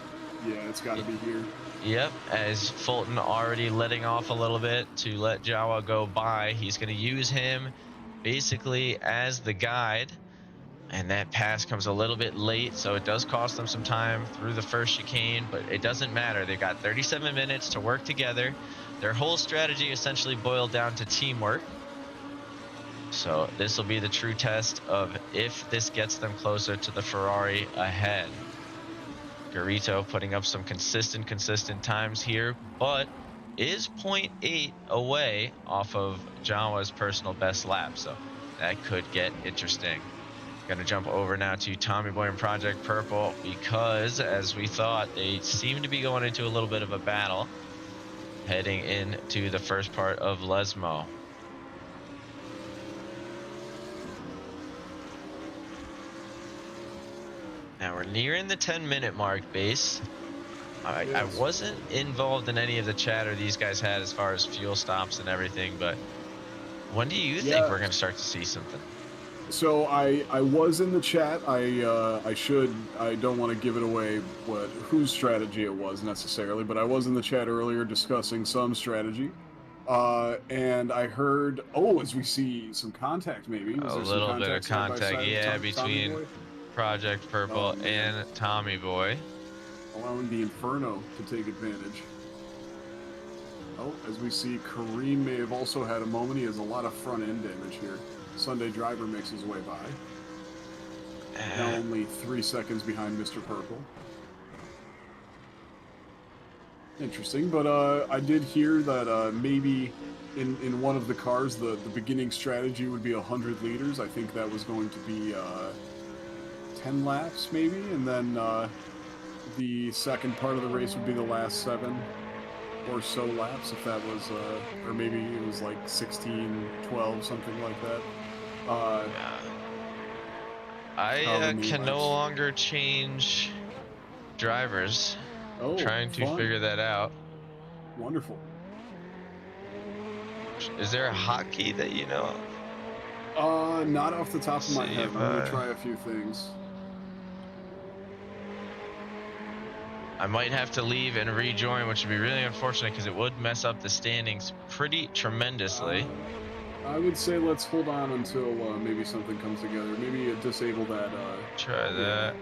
Yeah, it's got to be here. Yep, as Fulton already letting off a little bit to let Jawa go by. He's going to use him basically as the guide. And that pass comes a little bit late, so it does cost them some time through the first chicane, but it doesn't matter. They've got 37 minutes to work together. Their whole strategy essentially boiled down to teamwork. So this will be the true test of if this gets them closer to the Ferrari ahead. Garito putting up some consistent times here, but is zero 0.8 away off of Jawa's personal best lap. So that could get interesting. Going to jump over now to Tommy Boy and Project Purple because, as we thought, they seem to be going into a little bit of a battle heading into the first part of Lesmo. Now we're nearing the 10-minute mark, Base. I wasn't involved in any of the chatter these guys had as far as fuel stops and everything, but when do you think we're going to start to see something? So I was in the chat. I don't want to give it away whose strategy it was necessarily, but I was in the chat earlier discussing some strategy. And I heard, as we see some contact, maybe was A there some little bit of contact side by contact, side with yeah, Tommy between Boy? Project Oh Purple man, and Tommy Boy. allowing the Inferno to take advantage. Oh, as we see, Kareem may have also had a moment. He has a lot of front end damage here. Sunday Driver makes his way by. Now only 3 seconds behind Mr. Purple. Interesting, but I did hear that maybe in one of the cars, the beginning strategy would be 100 liters. I think that was going to be 10 laps, maybe, and then the second part of the race would be the last 7 or so laps, if that was, or maybe it was like 16, 12, something like that. I can no laps. longer change drivers. Oh, Trying to fun. figure that out. Wonderful. Is there a hotkey that you know of? Not off the top of my head. I'm gonna I try a few things. might have to leave and rejoin, which would be really unfortunate because it would mess up the standings pretty tremendously. I would say let's hold on until maybe something comes together. Maybe disable that. Try that.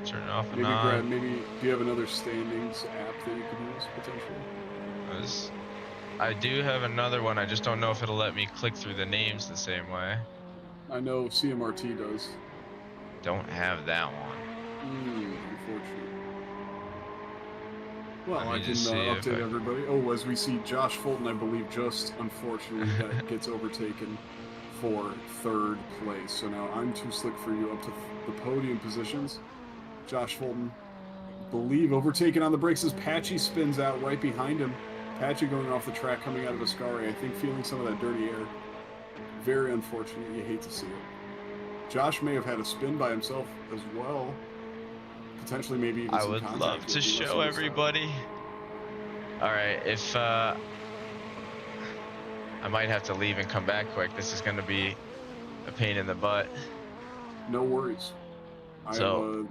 Turn it off and Maybe on. do you have another standings app that you could use potentially? I do have another one. I just don't know if it'll let me click through the names the same way. I know CMRT does. Don't have that one. Unfortunate. Well, I can Just update everybody. Oh, as we see, Josh Fulton, I believe, just unfortunately gets overtaken for 3rd place. So now I'm too slick for you up to the podium positions. Josh Fulton, believe, overtaken on the brakes as Patchy spins out right behind him. Patchy going off the track, coming out of Ascari, I think feeling some of that dirty air. Very unfortunate. You hate to see it. Josh may have had a spin by himself as well. Potentially, maybe even some contact. I would love to show everybody. All right, if I might have to leave and come back quick. This is going to be a pain in the butt. No worries. So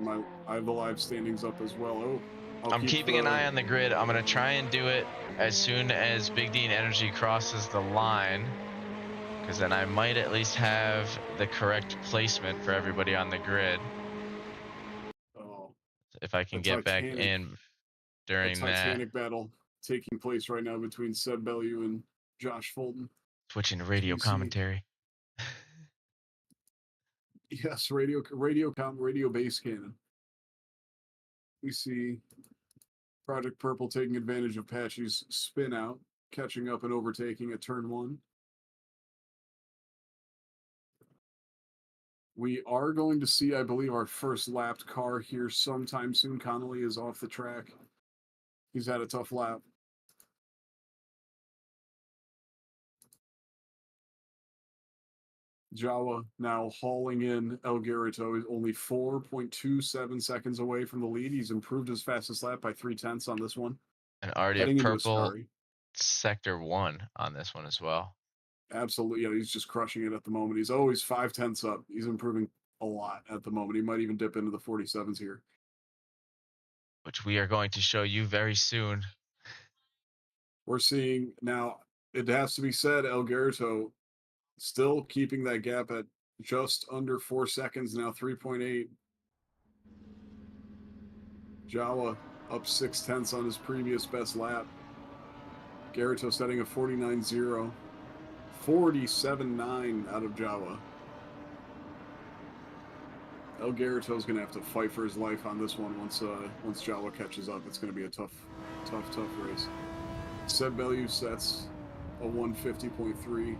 I have the live standings up as well. Oh, I'm keeping an eye on the grid. I'm going to try and do it as soon as Big D and Energy crosses the line, because then I might at least have the correct placement for everybody on the grid. Oh, if I can get back in during that. Titanic battle taking place right now between Seb Bellew and Josh Fulton. Switching to radio commentary. Yes, radio base cannon. We see Project Purple taking advantage of Patchy's spin out, catching up and overtaking at turn 1. We are going to see, I believe, our first lapped car here sometime soon. Connolly is off the track. He's had a tough lap. Jawa now hauling in El Garrito. Is only 4.27 seconds away from the lead. He's improved his fastest lap by 0.3 on this one. And already a purple sector 1 on this one as well. Absolutely. Yeah, he's just crushing it at the moment. He's always 0.5 up. He's improving a lot at the moment. He might even dip into the 47s here, which we are going to show you very soon. We're seeing now, it has to be said, El Garrito still keeping that gap at Just under 4 seconds now, 3.8. Jawa up 0.6 on his previous best lap. Garito setting a 49.0. 47.9 out of Jawa. El Garito's going to have to fight for his life on this one once Jawa catches up. It's going to be a tough race. Seb Bellew sets a 150.3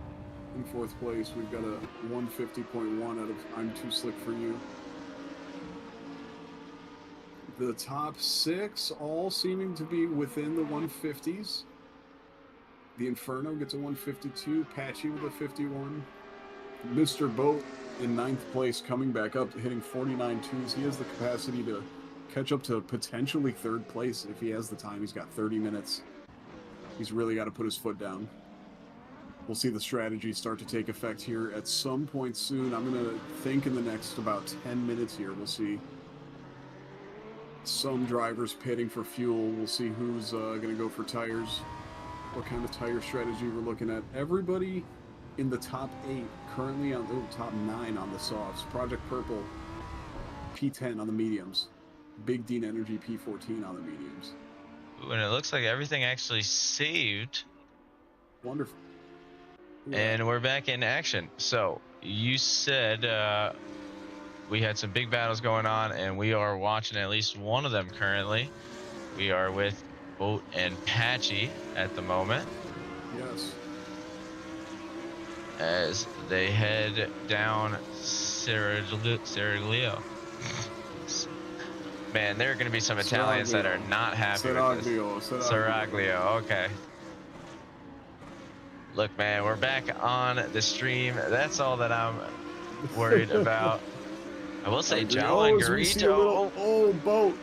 in fourth place. We've got a 150.1 out of I'm Too Slick For You. The top 6 all seeming to be within the 150s. The Inferno gets a 152. Patchy with a 51. Mr. Boat in 9th place, coming back up, hitting 49.2s. He has the capacity to catch up to potentially 3rd place if he has the time. He's got 30 minutes. He's really got to put his foot down. We'll see the strategy start to take effect here at some point soon. I'm going to think in the next about 10 minutes here. We'll see some drivers pitting for fuel. We'll see who's going to go for tires, what kind of tire strategy we're looking at. Everybody in the top 8 currently on the top 9 on the softs. Project Purple P10 on the mediums. Big Dean Energy P14 on the mediums. Ooh, and it looks like everything actually saved. Wonderful. Yeah. And we're back in action. So you said we had some big battles going on, and we are watching at least one of them currently. We are with Boat and Patchy at the moment. Yes. As they head down Seraglio. Man, there are going to be some Italians that are not happy with this. Seraglio, okay. Look, man, we're back on the stream. That's all that I'm worried about. I will say, Jawa and Garito. Oh, Boat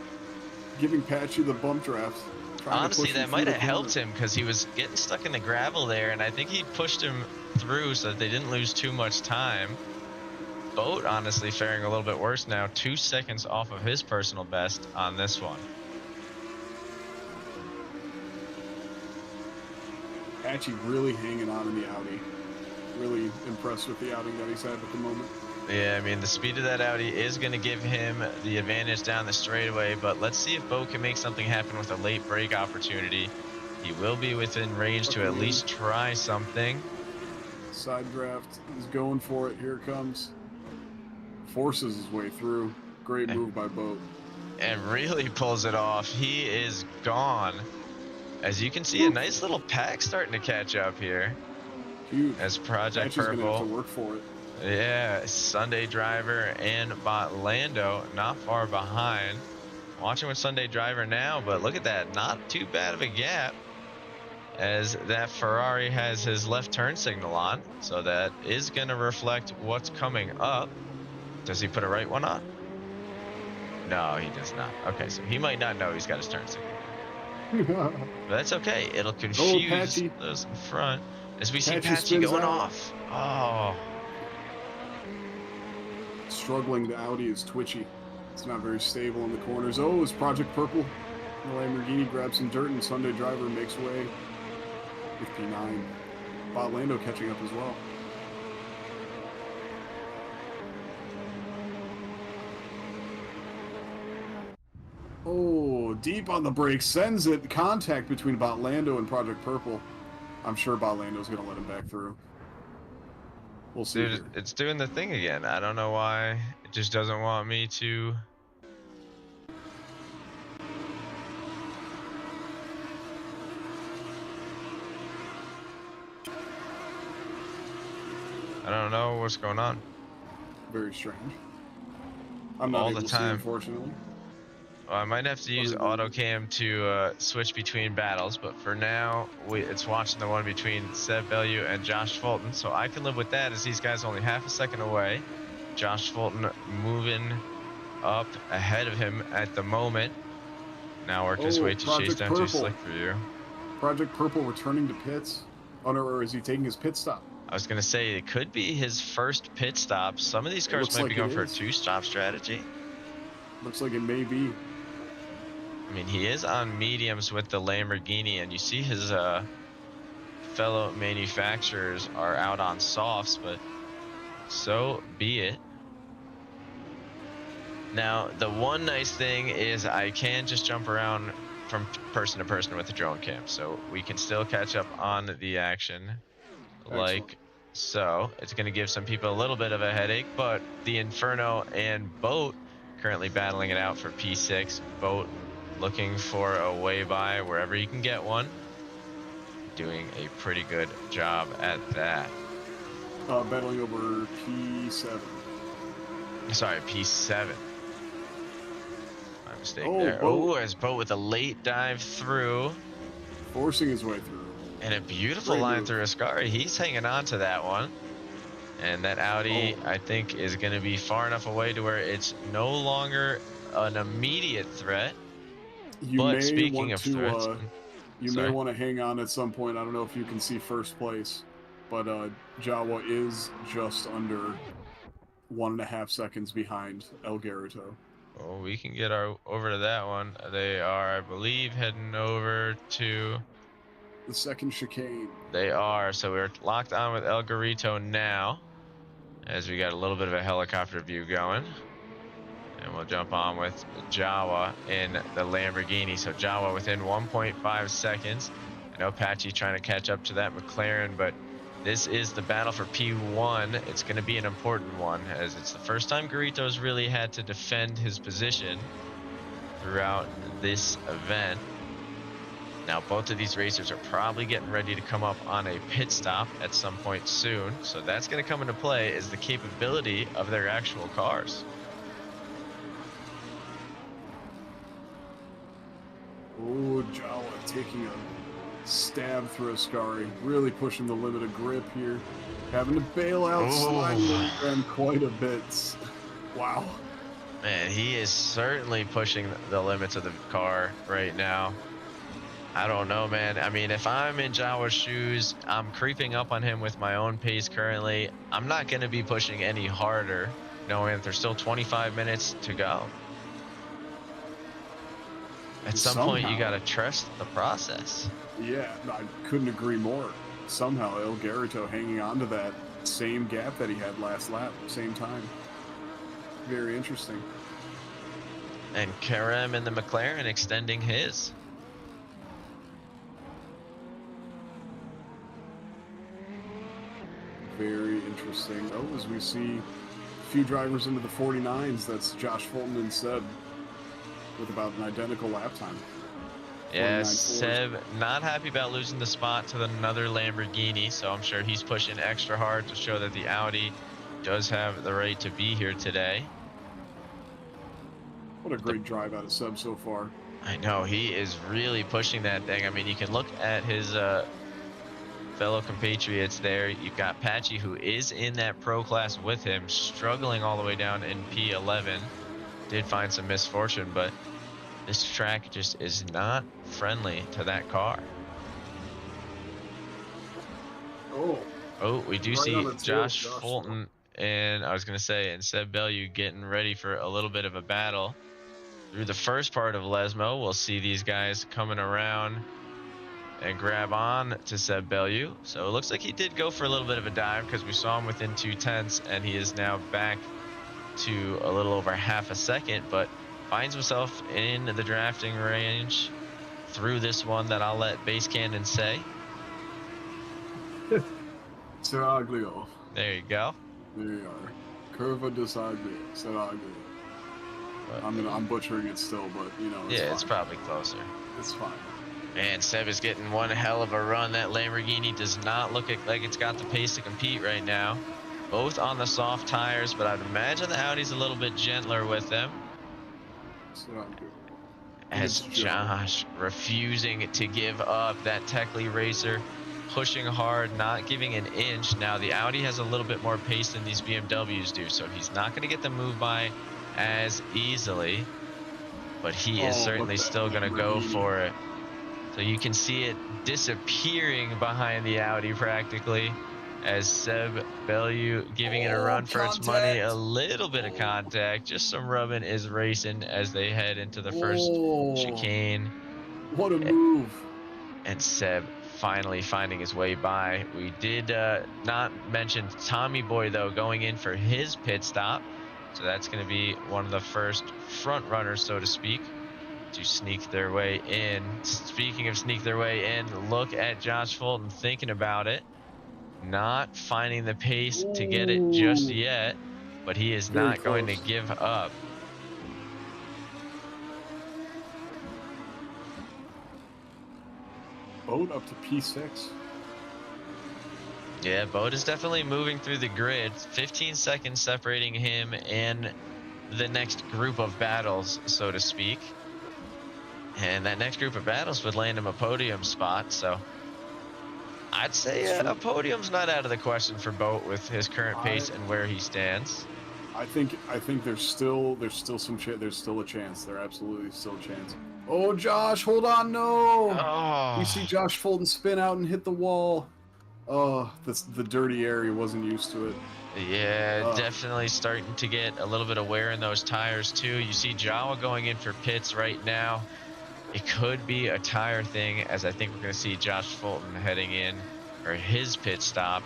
giving Patchy the bump draft. Honestly, that might have helped him because he was getting stuck in the gravel there, and I think he pushed him through so that they didn't lose too much time. Boat, honestly, faring a little bit worse now. 2 seconds off of his personal best on this one. Patchy really hanging on in the Audi. Really impressed with the outing that he's had at the moment. Yeah, I mean, the speed of that Audi is going to give him the advantage down the straightaway, but let's see if Bo can make something happen with a late break opportunity. He will be within range to at least try something. Side draft. He's going for it. Here it comes. Forces his way through. Great move by Boat. And really pulls it off. He is gone. As you can see, a nice little pack starting to catch up here. Huge. As Project Patchy's Purple. gonna have to work for it. Yeah, Sunday Driver and Botlando not far behind. Watching with Sunday Driver now, but look at that. Not too bad of a gap. As that Ferrari has his left turn signal on. So that is going to reflect what's coming up. Does he put a right one on? No, he does not. Okay, so he might not know he's got his turn signal. But that's okay. It'll confuse those in front. As we see Patchy going off. Oh. Struggling, the Audi is twitchy. It's not very stable in the corners. Oh, it's Project Purple. The Lamborghini grabs some dirt and Sunday Driver makes way with P9. Botlando catching up as well. Oh, deep on the brakes. Sends it. Contact between Botlando and Project Purple. I'm sure Botlando's going to let him back through. We'll see. Dude, it's doing the thing again. I don't know why. It just doesn't want me to. I don't know what's going on. Very strange. I'm not able to see, unfortunately. Well, I might have to use AutoCam to switch between battles, but for now, it's watching the one between Seb Bellew and Josh Fulton, so I can live with that as these guys are only half a second away. Josh Fulton moving up ahead of him at the moment. Now work his way to chase down Too Slick For You. Project Purple returning to pits. Oh no, or is he taking his pit stop? I was going to say it could be his first pit stop. Some of these cars might be going for a two-stop strategy. Looks like it may be. I mean, he is on mediums with the Lamborghini, and you see his fellow manufacturers are out on softs, but so be it. Now, the one nice thing is I can just jump around from person to person with the drone cam, so we can still catch up on the action Excellent. like so. It's going to give some people a little bit of a headache, but the Inferno and Boat currently battling it out for P6. Boat looking for a way by wherever he can get one. Doing a pretty good job at that. Battling over P7. Sorry, P7. My mistake Oh, there. Boat. Oh, as Boat with a late dive through. Forcing his way through. And a beautiful Great line move. through Ascari. He's hanging on to that one. And that Audi, I think, is going to be far enough away to where it's no longer an immediate threat. You But may speaking want of to threats, you may want to hang on at some point. I don't know if you can see first place, but Jawa is just under 1.5 seconds behind El Garrito. oh, we can get over to that one. They are, I believe, heading over to The second chicane. They are. So we're locked on with El Garrito now, as we got a little bit of a helicopter view going. And we'll jump on with Jawa in the Lamborghini. So Jawa within 1.5 seconds. I know Patchy trying to catch up to that McLaren, but this is the battle for P1. It's going to be an important one, as it's the first time Garrito's really had to defend his position throughout this event. Now, both of these racers are probably getting ready to come up on a pit stop at some point soon. So that's going to come into play is the capability of their actual cars. Oh, Jawa taking a stab through Ascari. Really pushing the limit of grip here. Having to bail out sliding and quite a bit. Wow. Man, he is certainly pushing the limits of the car right now. I don't know, man. I mean, if I'm in Jawa's shoes, I'm creeping up on him with my own pace currently. I'm not going to be pushing any harder, knowing that there's still 25 minutes to go. At some point, you got to trust the process. Yeah, I couldn't agree more. Somehow, El Garrito hanging on to that same gap that he had last lap, same time. Very interesting. And Kerem and the McLaren extending his. Very interesting. Oh, as we see a few drivers into the 49s, that's Josh Fulton and Seb with about an identical lap time. Yeah, Seb not happy about losing the spot to another Lamborghini, so I'm sure he's pushing extra hard to show that the Audi does have the right to be here today. What a great drive out of Seb so far. I know, he is really pushing that thing. I mean, you can look at his fellow compatriots there. You've got Patchy, who is in that pro class with him, struggling all the way down in P11. Did find some misfortune, but this track just is not friendly to that car. Oh, we do see Josh Fulton and and Seb Bellew getting ready for a little bit of a battle. Through the first part of Lesmo, we'll see these guys coming around and grab on to Seb Bellew. So it looks like he did go for a little bit of a dive because we saw him within 2/10, and he is now back to a little over half a second, but finds himself in the drafting range through this one that I'll let Base Cannon say. Seraglio. There you go. There you are. Curva de Seraglio. Seraglio. I'm butchering it still, but you know. Yeah, it's probably closer. It's fine. And Seb is getting one hell of a run. That Lamborghini does not look like it's got the pace to compete right now. Both on the soft tires, but I'd imagine the Audi's a little bit gentler with them. As Josh refusing to give up, that Techley racer pushing hard, not giving an inch. Now the Audi has a little bit more pace than these BMWs do, so he's not going to get the move by as easily, but he is certainly still going to go for it. So you can see it disappearing behind the Audi practically, as Seb Bellew giving it a run for its money. A little bit of contact, just some rubbing is racing as they head into the first chicane. What a move. And Seb finally finding his way by. We did not mention Tommy Boy, though, going in for his pit stop. So that's going to be one of the first front runners, so to speak, to sneak their way in. Speaking of sneak their way in, look at Josh Fulton thinking about it. Not finding the pace to get it just Ooh, yet, but he is very not going to close. give up. Boat up to P6. Yeah, Boat is definitely moving through the grid. 15 seconds separating him and the next group of battles, so to speak. And that next group of battles would land him a podium spot. So I'd say a podium's not out of the question for Boat with his current pace and where he stands. I think there's still some there's still a chance. There absolutely still a chance. Oh, Josh, hold on, no! Oh, We see Josh Fulton spin out and hit the wall. Oh, the dirty air. He wasn't used to it. yeah, definitely starting to get a little bit of wear in those tires too. You see Jawa going in for pits right now. It could be a tire thing, as I think we're going to see Josh Fulton heading in for his pit stop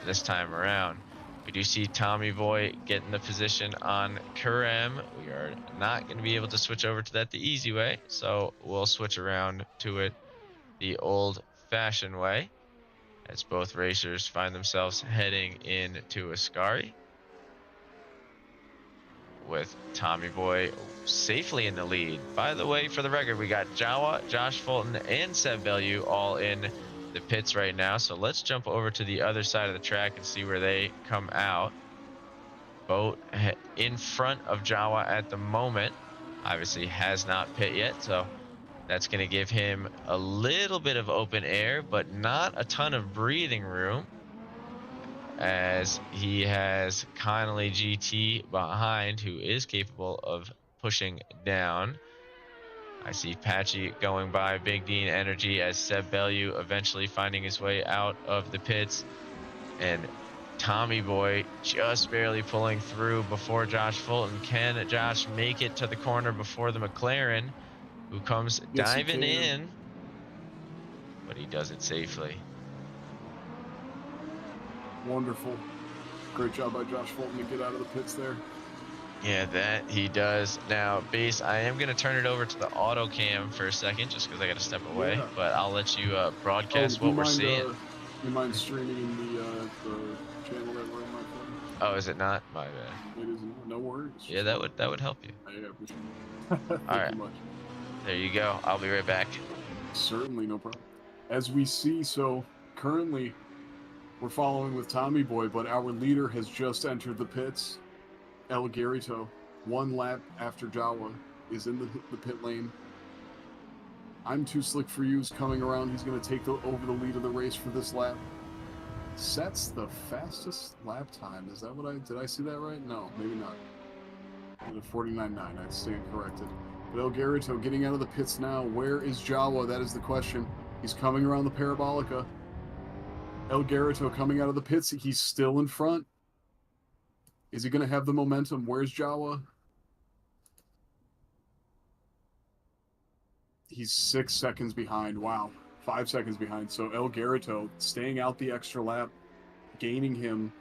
this time around. We do see Tommy Boy getting the position on Kerem. We are not going to be able to switch over to that the easy way, so we'll switch around to it the old-fashioned way, as both racers find themselves heading into Ascari, with Tommy Boy safely in the lead. By the way, for the record, we got Jawa, Josh Fulton, and Seb Bellew all in the pits right now. So let's jump over to the other side of the track and see where they come out. Boat in front of Jawa at the moment. Obviously has not pit yet, so that's going to give him a little bit of open air, but not a ton of breathing room, as he has Connolly GT behind, who is capable of pushing down. I see Patchy going by Big Dean Energy, as Seb Bellew eventually finding his way out of the pits, and Tommy Boy just barely pulling through before Josh Fulton. Can Josh make it to the corner before the McLaren, who comes Yes, he diving can. in, but he does it safely. Wonderful. Great job by Josh Fulton to get out of the pits there. Yeah, that he does. Now, Base, I am going to turn it over to the auto cam for a second, just because I got to step away. Yeah. But I'll let you broadcast what we're seeing. Do you mind streaming in the channel that we're on my phone? Oh, is it not? My bad. It is. No worries. Yeah, that would help you. I appreciate it. Thank you much. There you go. I'll be right back. Certainly, no problem. As we see, so currently we're following with Tommy Boy, but our leader has just entered the pits. El Garito, 1 lap after Jawa, is in the pit lane. I'm Too Slick for You's coming around. He's going to take over the lead of the race for this lap. Sets the fastest lap time. Is that what did I see that right? No, maybe not. 49.9. I stand corrected. But El Garito getting out of the pits now. Where is Jawa? That is the question. He's coming around the Parabolica. El Garito coming out of the pits. He's still in front. Is he going to have the momentum? Where's Jawa? He's 6 seconds behind. Wow. 5 seconds behind. So El Garito staying out the extra lap, gaining him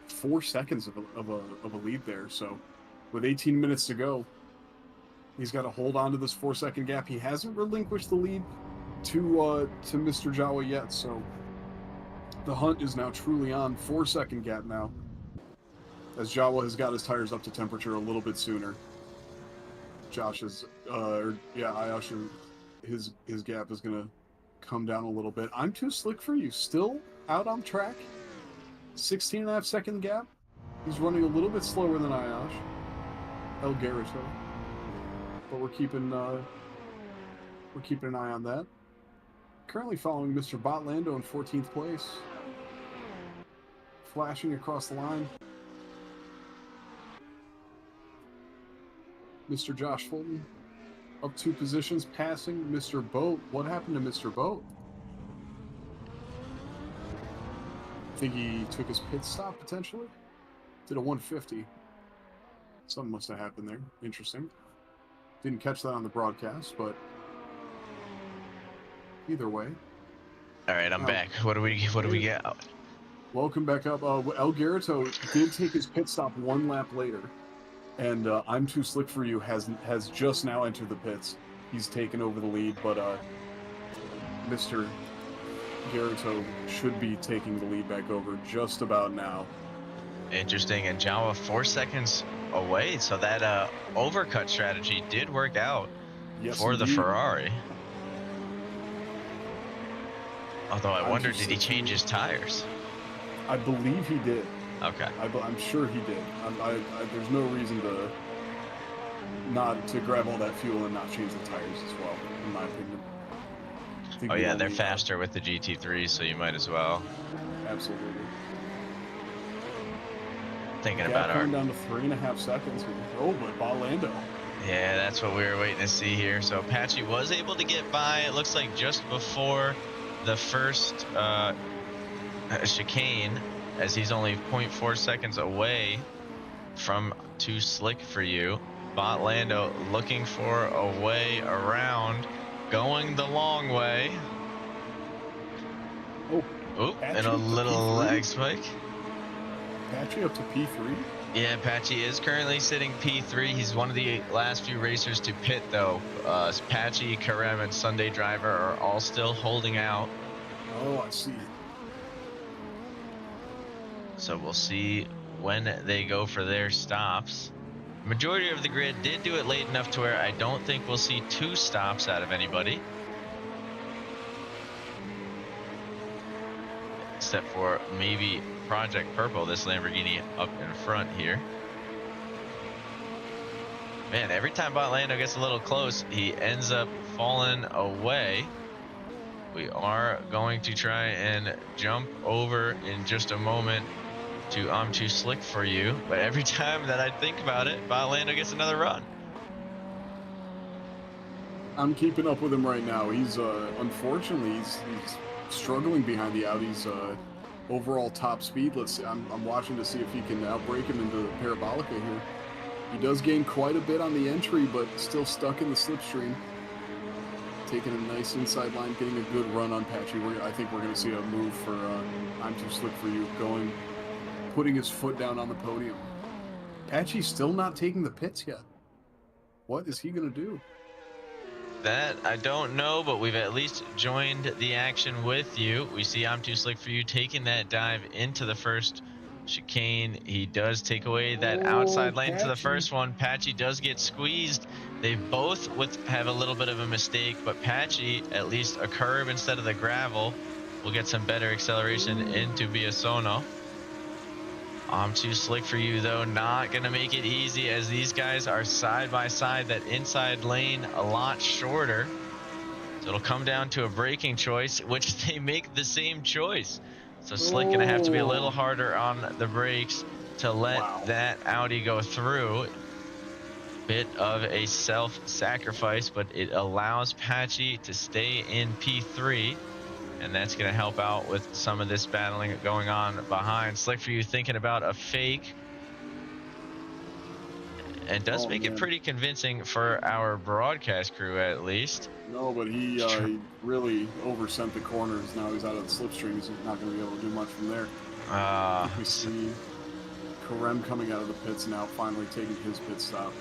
4 seconds of a lead there. So with 18 minutes to go, he's got to hold on to this 4-second gap. He hasn't relinquished the lead to Mr. Jawa yet. So the hunt is now truly on. 4-second gap now, as Jawa has got his tires up to temperature a little bit sooner. Josh's, Ayosha, his gap is going to come down a little bit. I'm Too Slick for You, still out on track. 16.5 second gap. He's running a little bit slower than Ayash. El Garito. But we're keeping an eye on that. Currently following Mr. Botlando in 14th place. Flashing across the line. Mr. Josh Fulton up 2 positions, passing Mr. Boat. What happened to Mr. Boat? I think he took his pit stop, potentially. Did a 150. Something must have happened there. Interesting. Didn't catch that on the broadcast, but Either way. All right, I'm back. What do we get? Welcome back up. El Garrito did take his pit stop 1 lap later, and I'm Too Slick for You has just now entered the pits. He's taken over the lead, but Mr. Garrito should be taking the lead back over just about now. Interesting, and Jawa 4 seconds away, so that overcut strategy did work out for the Ferrari. Although I wonder, did he change his tires? I believe he did. Okay. I'm sure he did. There's no reason to grab all that fuel and not change the tires as well, in my opinion. Oh yeah, they're faster with the GT3, so you might as well. Absolutely. Thinking about our down to 3.5 seconds. Oh, but Lando. Yeah, that's what we were waiting to see here. So Apache was able to get by. It looks like just before the first chicane, as he's only 0.4 seconds away from Too Slick for You. Bot Lando looking for a way around, going the long way. Oh, and a little lag spike. Apache up to P3? Yeah, Apache is currently sitting P3. He's one of the last few racers to pit, though. Apache, Karem, and Sunday Driver are all still holding out. Oh, I see. So we'll see when they go for their stops. Majority of the grid did do it late enough to where I don't think we'll see 2 stops out of anybody. Except for maybe Project Purple, this Lamborghini up in front here. Man, every time Bot Lando gets a little close, he ends up falling away. We are going to try and jump over in just a moment to I'm Too Slick for You, but every time that I think about it, Bot Lando gets another run. I'm keeping up with him right now. He's unfortunately he's struggling behind the Audi's overall top speed. Let's see. I'm watching to see if he can outbrake him into the Parabolica here. He does gain quite a bit on the entry, but still stuck in the slipstream. Taking a nice inside line, getting a good run on Apache. I think we're going to see a move for I'm Too Slick for You, putting his foot down on the podium. Apache's still not taking the pits yet. What is he going to do? That I don't know, but we've at least joined the action with you. We see I'm Too Slick for You taking that dive into the first chicane. He does take away that outside lane to the first one. Patchy does get squeezed. They both have a little bit of a mistake, but Patchy, at least a curb instead of the gravel, will get some better acceleration into Biasono. I'm Too Slick for You, though, not going to make it easy as these guys are side by side. That inside lane a lot shorter. So it'll come down to a braking choice, which they make the same choice. So Slick going to have to be a little harder on the brakes to let that Audi go through. Bit of a self-sacrifice, but it allows Patchy to stay in P3. And that's going to help out with some of this battling going on behind. Slick for You thinking about a fake. And does make it pretty convincing for our broadcast crew, at least. No, but he really oversent the corners. Now he's out of the slipstream. He's not going to be able to do much from there. We see Karem coming out of the pits now, finally taking his pit stop.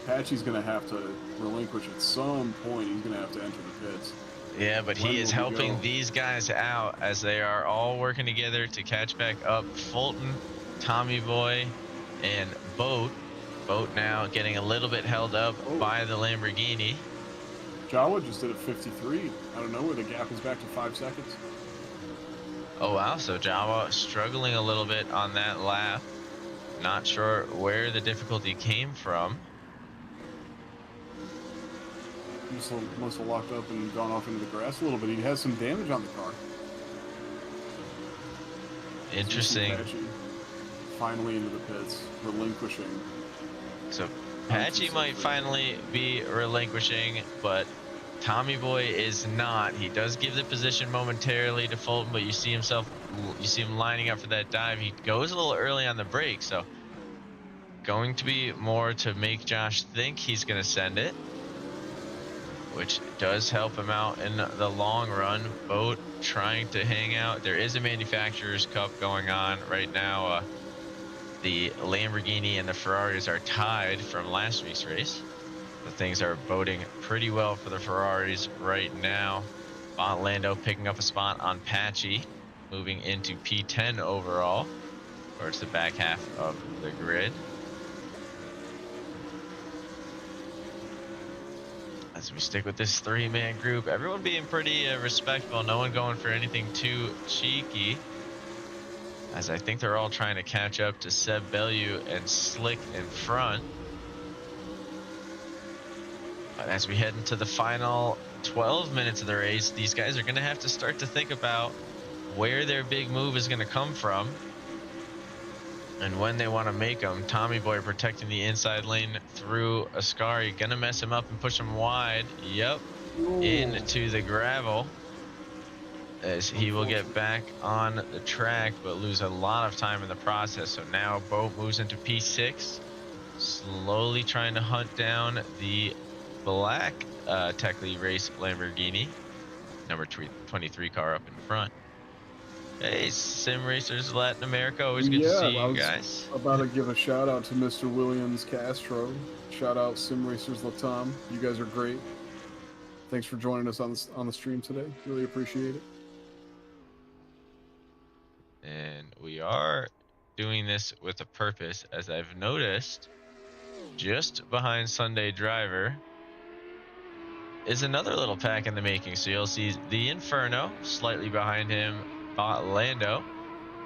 Patchy's going to have to relinquish at some point. He's going to have to enter the pits. Yeah, but he is helping these guys out as they are all working together to catch back up. Fulton, Tommy Boy, and Boat. Boat now getting a little bit held up by the Lamborghini. Jawa just did a 53. I don't know where the gap is back to 5 seconds. Oh, wow. So Jawa struggling a little bit on that lap. Not sure where the difficulty came from. Must have locked up and gone off into the grass a little bit. He has some damage on the car. Interesting. Finally into the pits, relinquishing. So Patchy might finally be relinquishing, but Tommy Boy is not. He does give the position momentarily to Fulton, but you see him lining up for that dive. He goes a little early on the brake, so going to be more to make Josh think he's going to send it. which does help him out in the long run. Boat trying to hang out. There is a Manufacturers Cup going on right now. The Lamborghini and the Ferraris are tied from last week's race. So things are boding pretty well for the Ferraris right now. Lando picking up a spot on Patchy, moving into P10 overall, towards the back half of the grid. As we stick with this 3-man group, everyone being pretty respectful, no one going for anything too cheeky, as I think they're all trying to catch up to Seb Bellew and Slick in front. But as we head into the final 12 minutes of the race, these guys are going to have to start to think about where their big move is going to come from and when they want to make them. Tommy Boy protecting the inside lane through Ascari, going to mess him up and push him wide. Yep, ooh, into the gravel, as he will get back on the track but lose a lot of time in the process. So now Boat moves into P6, slowly trying to hunt down the black Tech League Race Lamborghini, number 23 car up in front. Hey, Sim Racers Latin America, always good to see you guys. About to give a shout out to Mr. Williams Castro. Shout out Sim Racers Latam. You guys are great. Thanks for joining us on the stream today. Really appreciate it. And we are doing this with a purpose, as I've noticed just behind Sunday Driver is another little pack in the making. So you'll see the Inferno slightly behind him, Lando,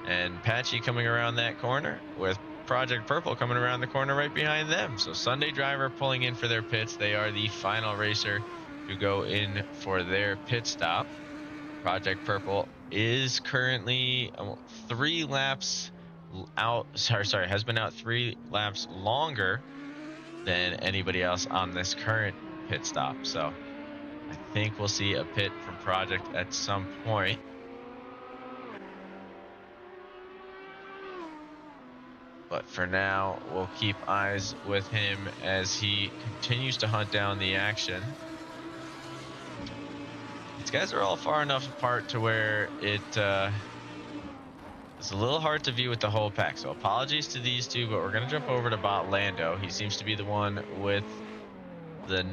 and Patchy coming around that corner, with Project Purple coming around the corner right behind them. So Sunday Driver pulling in for their pits. They are the final racer to go in for their pit stop. Project Purple is currently 3 laps out. Sorry, has been out 3 laps longer than anybody else on this current pit stop. So I think we'll see a pit from Project at some point. But for now, we'll keep eyes with him as he continues to hunt down the action. These guys are all far enough apart to where it's a little hard to view with the whole pack. So apologies to these two, but we're going to jump over to Bot Lando. He seems to be the one with the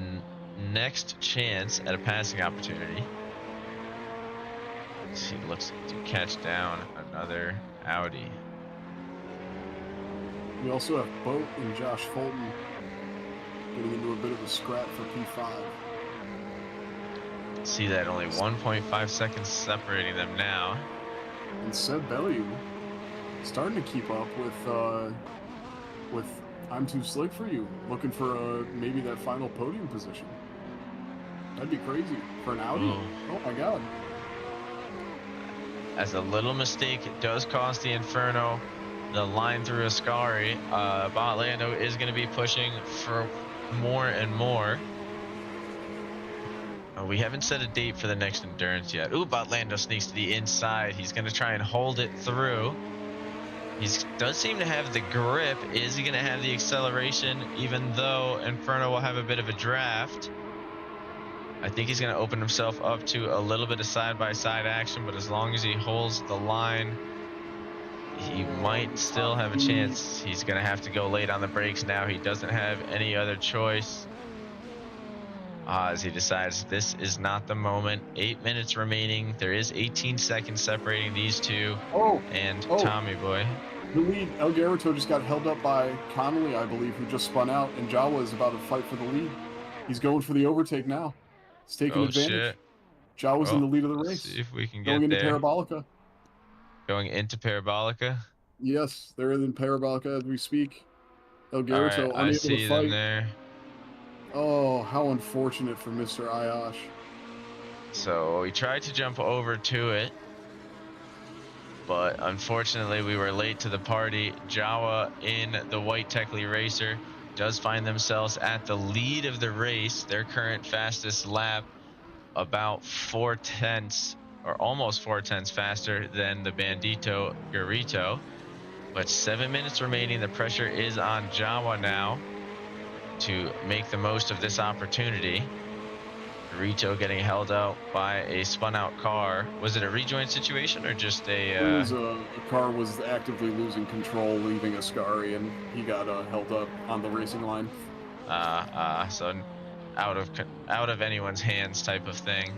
next chance at a passing opportunity. He looks to catch down another Audi. We also have Boat and Josh Fulton getting into a bit of a scrap for P5. See that only 1.5 seconds separating them now. And Seb Bellew starting to keep up with I'm Too Slick For You, looking for maybe that final podium position. That'd be crazy for an Audi. Oh my God. As a little mistake, it does cost the Inferno the line through Ascari. Bot Lando is going to be pushing for more and more. We haven't set a date for the next endurance yet. Ooh, Bot Lando sneaks to the inside. He's going to try and hold it through. He does seem to have the grip. Is he going to have the acceleration, even though Inferno will have a bit of a draft? I think he's going to open himself up to a little bit of side-by-side action, but as long as he holds the line, he might still have a chance. He's going to have to go late on the brakes now. He doesn't have any other choice. As he decides this is not the moment. 8 minutes remaining. There is 18 seconds separating these two and Tommy Boy. The lead, El Garrito just got held up by Connolly, I believe, who just spun out, and Jawa is about to fight for the lead. He's going for the overtake now. He's taking advantage. Shit. Jawa's in the lead of the race. Let's see if we can get going into there. Parabolica. Going into Parabolica? Yes, they're in Parabolica as we speak. El Garrito unable to fight. Them there. Oh, how unfortunate for Mr. Ayash. So we tried to jump over to it, but unfortunately we were late to the party. Jawa in the white Tech League Racer does find themselves at the lead of the race. Their current fastest lap about 4/10 or almost 4/10 faster than the Bandito Garrito. But 7 minutes remaining. The pressure is on Jawa now to make the most of this opportunity. Rito getting held out by a spun out car. Was it a rejoin situation or just It a? was a car was actively losing control, leaving Ascari, and he got held up on the racing line. So out of anyone's hands type of thing.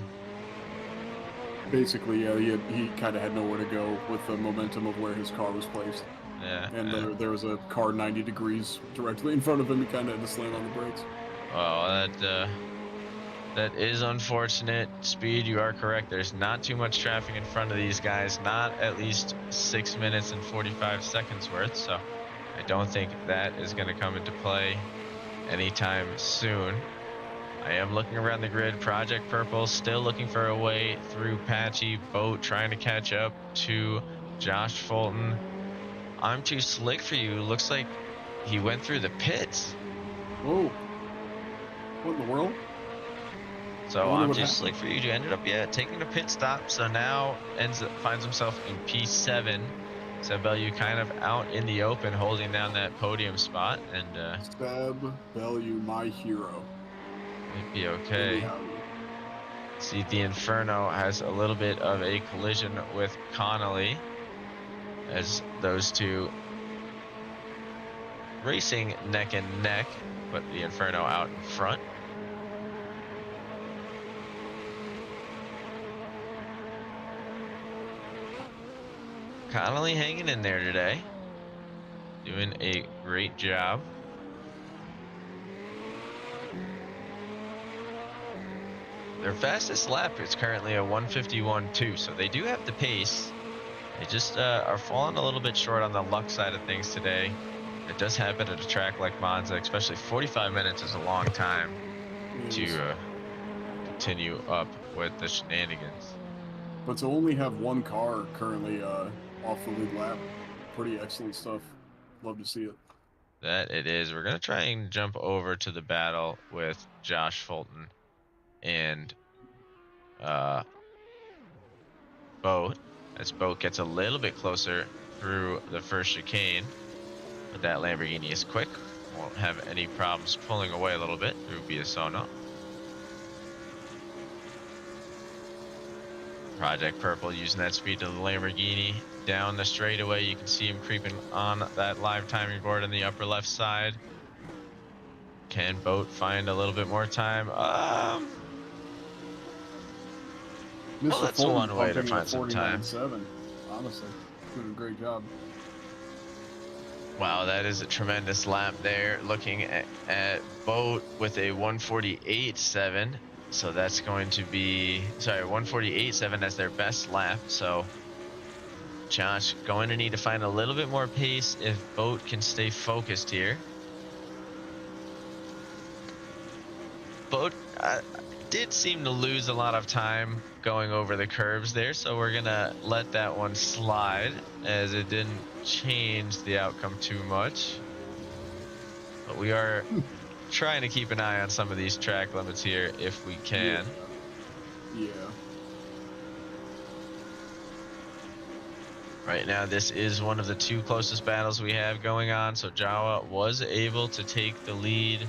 Basically, yeah, he kind of had nowhere to go with the momentum of where his car was placed. Yeah. And there was a car 90 degrees directly in front of him. He kind of had to slam on the brakes. Well, that is unfortunate. Speed, you are correct. There's not too much traffic in front of these guys. Not at least 6 minutes and 45 seconds worth. So I don't think that is going to come into play anytime soon. I am looking around the grid. Project Purple still looking for a way through Patchy. Boat trying to catch up to Josh Fulton. I'm too slick for you. Looks like he went through the pits. Whoa. What in the world? So I'm too slick for you. You ended up, taking a pit stop. So now finds himself in P7. Seb Bellew kind of out in the open, holding down that podium spot. And Seb Bellew, my hero. Might be okay. See, the Inferno has a little bit of a collision with Connolly as those two racing neck and neck, but the Inferno out in front. Connolly hanging in there today, doing a great job. Their fastest lap is currently a 1:51.2, so they do have the pace. They just are falling a little bit short on the luck side of things today. It does happen at a track like Monza, especially 45 minutes is a long time to continue up with the shenanigans. But to only have one car currently off the lead lap, pretty excellent stuff. Love to see it. That it is. We're going to try and jump over to the battle with Josh Fulton and Boat, as Boat gets a little bit closer through the first chicane. But that Lamborghini is quick. Won't have any problems pulling away a little bit through Biasono. Project Purple using that speed to the Lamborghini down the straightaway. You can see him creeping on that live timing board on the upper left side. Can Boat find a little bit more time? Well, that's one way to find some time. Honestly, doing a great job. Wow, that is a tremendous lap there. Looking at Boat with a 1:48.7. So that's going to be, 1:48.7 as their best lap. So Josh going to need to find a little bit more pace if Boat can stay focused here. Boat did seem to lose a lot of time going over the curves there, so we're gonna let that one slide as it didn't change the outcome too much. But we are trying to keep an eye on some of these track limits here if we can. Yeah. Right now, this is one of the two closest battles we have going on. So Jawa was able to take the lead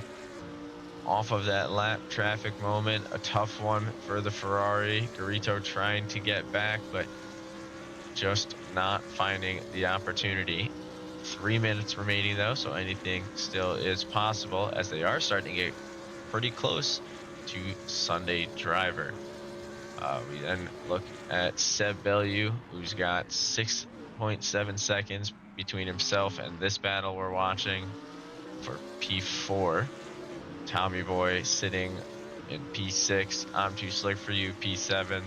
off of that lap traffic moment. A tough one for the Ferrari. Garito trying to get back, but just not finding the opportunity. 3 minutes remaining though, so anything still is possible as they are starting to get pretty close to Sunday Driver. We then look at Seb Bellew, who's got 6.7 seconds between himself and this battle we're watching for P4. Tommy Boy sitting in P6. I'm too slick for you, P7.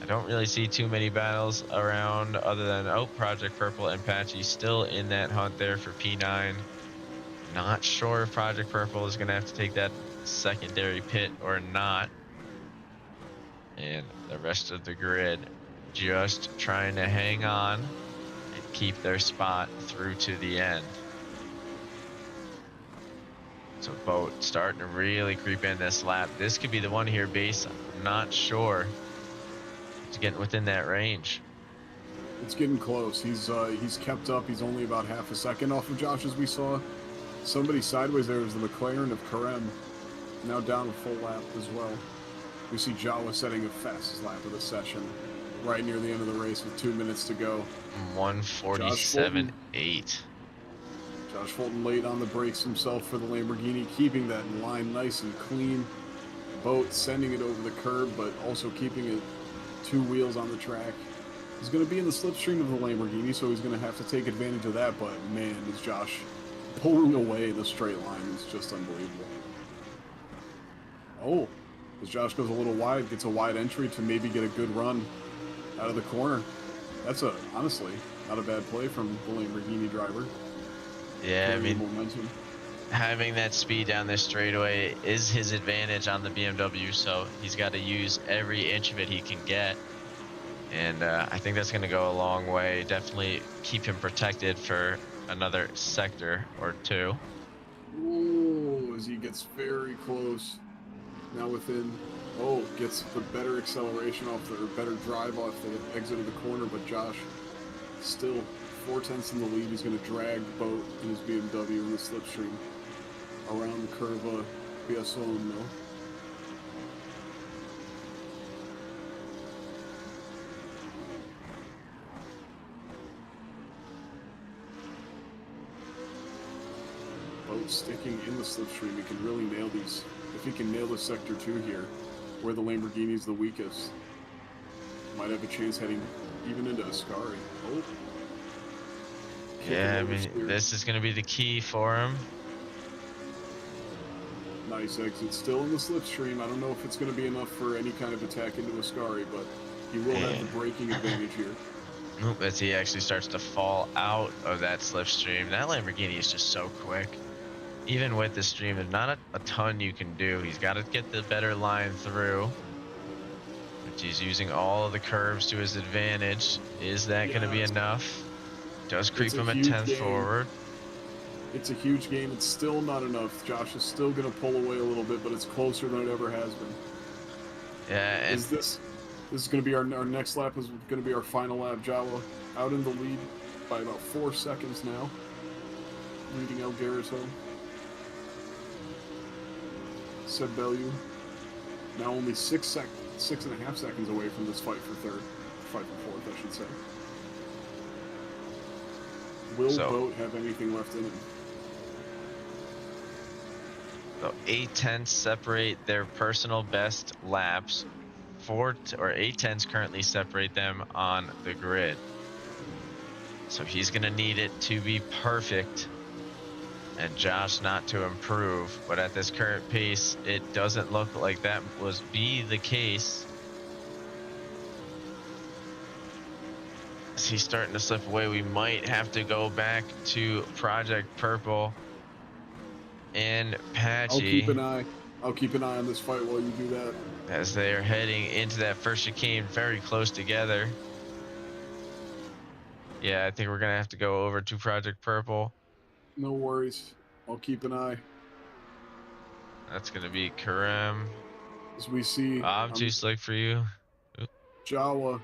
I don't really see too many battles around other than, Project Purple and Patchy still in that hunt there for P9. Not sure if Project Purple is going to have to take that secondary pit or not. And the rest of the grid just trying to hang on and keep their spot through to the end. So Boat starting to really creep in this lap. This could be the one here, Base. I'm not sure. It's getting within that range. It's getting close. He's kept up. He's only about half a second off of Josh, as we saw. Somebody sideways there was the McLaren of Karem. Now down a full lap as well. We see Jawa setting a fastest lap of the session right near the end of the race with 2 minutes to go. 147.8. Josh Fulton late on the brakes himself for the Lamborghini, keeping that line nice and clean. Boat sending it over the curb, but also keeping it 2 wheels on the track. He's going to be in the slipstream of the Lamborghini, so he's going to have to take advantage of that, but man, is Josh pulling away the straight line is just unbelievable. Oh, as Josh goes a little wide, gets a wide entry to maybe get a good run out of the corner. That's honestly not a bad play from the Lamborghini driver. Yeah, I mean, momentum. Having that speed down this straightaway is his advantage on the BMW, so he's got to use every inch of it he can get. And I think that's going to go a long way. Definitely keep him protected for another sector or 2. Ooh, as he gets very close. Now within, gets the better acceleration off the, or better drive off the exit of the corner, but Josh still 4/10 in the lead. He's going to drag the boat in his BMW in the slipstream around the curve Biasone Mill. Boat sticking in the slipstream. He can really nail these. If he can nail the sector 2 here, where the Lamborghini's the weakest, might have a chance heading even into Ascari. Oh. Yeah, I mean, this is going to be the key for him. Nice exit. Still in the slipstream. I don't know if it's going to be enough for any kind of attack into Ascari, but he will have the braking advantage here. Oop, as he actually starts to fall out of that slipstream. That Lamborghini is just so quick. Even with this stream, there's not a ton you can do. He's got to get the better line through, which he's using all of the curves to his advantage. Is that going to be enough? Does creep him a 10th forward. It's a huge game. It's still not enough. Josh is still going to pull away a little bit, but it's closer than it ever has been. Yeah, and this is going to be our next lap. Is going to be our final lap. Jawa out in the lead by about 4 seconds now, leading El Garrison. Seb Bellew now only 6.5 seconds away from this fight for third, fight for fourth, I should say. Will Boat have anything left in him? So 8/10 separate their personal best laps. 8/10s currently separate them on the grid. So he's going to need it to be perfect and Josh not to improve. But at this current pace, it doesn't look like that be the case. As he's starting to slip away, we might have to go back to Project Purple and Patchy. I'll keep an eye on this fight while you do that. As they are heading into that first chicane very close together. Yeah, I think we're gonna have to go over to Project Purple. No worries. I'll keep an eye. That's gonna be Karem. As we see, I'm too slick for you. Oop. Jawa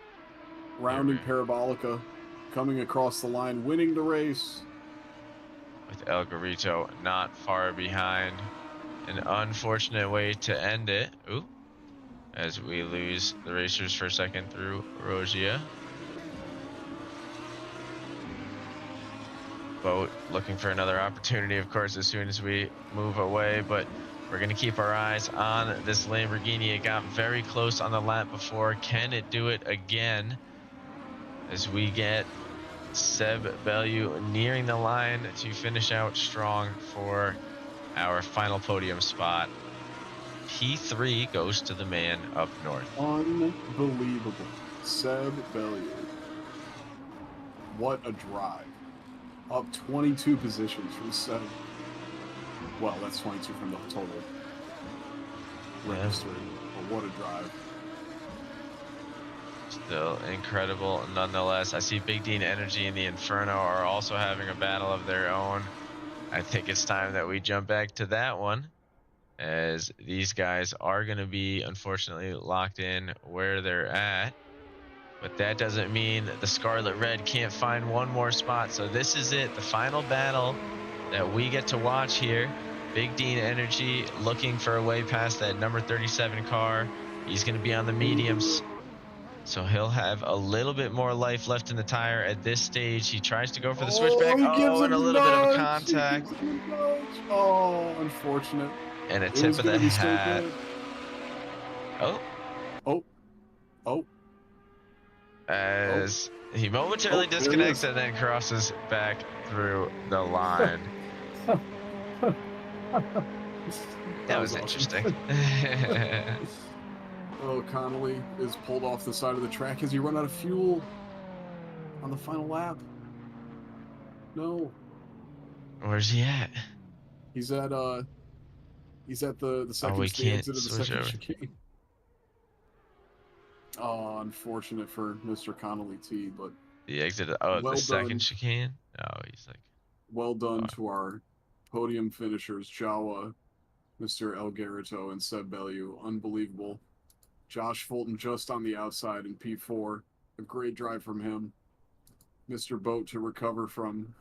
rounding Parabolica, coming across the line, winning the race. With El Garrito not far behind. An unfortunate way to end it. Ooh. As we lose the racers for a second through Rogia. Boat looking for another opportunity, of course, as soon as we move away, but we're going to keep our eyes on this Lamborghini. It got very close on the lap before. Can it do it again? As we get Seb Bellew nearing the line to finish out strong for our final podium spot. P3 goes to the man up north. Unbelievable. Seb Bellew. What a drive. Up 22 positions from 7. Well, that's 22 from the total register. But what a drive. Still incredible nonetheless. I see Big Dean Energy and the Inferno are also having a battle of their own. I think it's time that we jump back to that one, as these guys are going to be unfortunately locked in where they're at. But that doesn't mean the Scarlet Red can't find one more spot. So this is it, the final battle that we get to watch here. Big Dean Energy looking for a way past that number 37 car. He's going to be on the mediums. So he'll have a little bit more life left in the tire at this stage. He tries to go for the switchback. He gives Oh, and him a a little bit of a nudge. He contact. gives him a nudge. Oh, unfortunate. And a It tip was of going the to be so hat. good. Oh, Oh, as he momentarily there he disconnects is. and then crosses back through the line. That was awesome. interesting. Oh, Connolly is pulled off the side of the track. Has he run out of fuel on the final lap? No. Where's he at? He's at the Oh, we second, the can't exit of the switch second over. chicane. Oh, unfortunate for Mr. Connolly T, but The exit. Oh, the well second done. chicane. Oh, he's like. Well done Far. to our podium finishers, Jawa, Mr. El Garrito, and Seb Bellew. Unbelievable. Josh Fulton just on the outside in P4. A great drive from him. Mr. Boat to recover from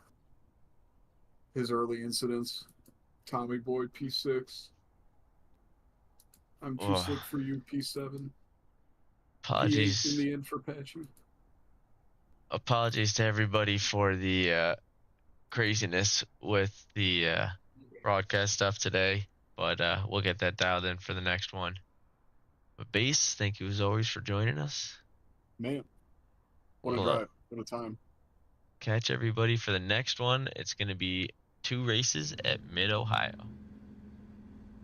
his early incidents. Tommy Boy P6. I'm too Oh, slick for you P7. P8 in apologies. the end for Patchy. Apologies to everybody for the craziness with the broadcast stuff today, but we'll get that dialed in for the next one. But Base, thank you as always for joining us. Man, what a We'll drive. What a time. catch everybody for the next one. It's going to be 2 races at Mid-Ohio.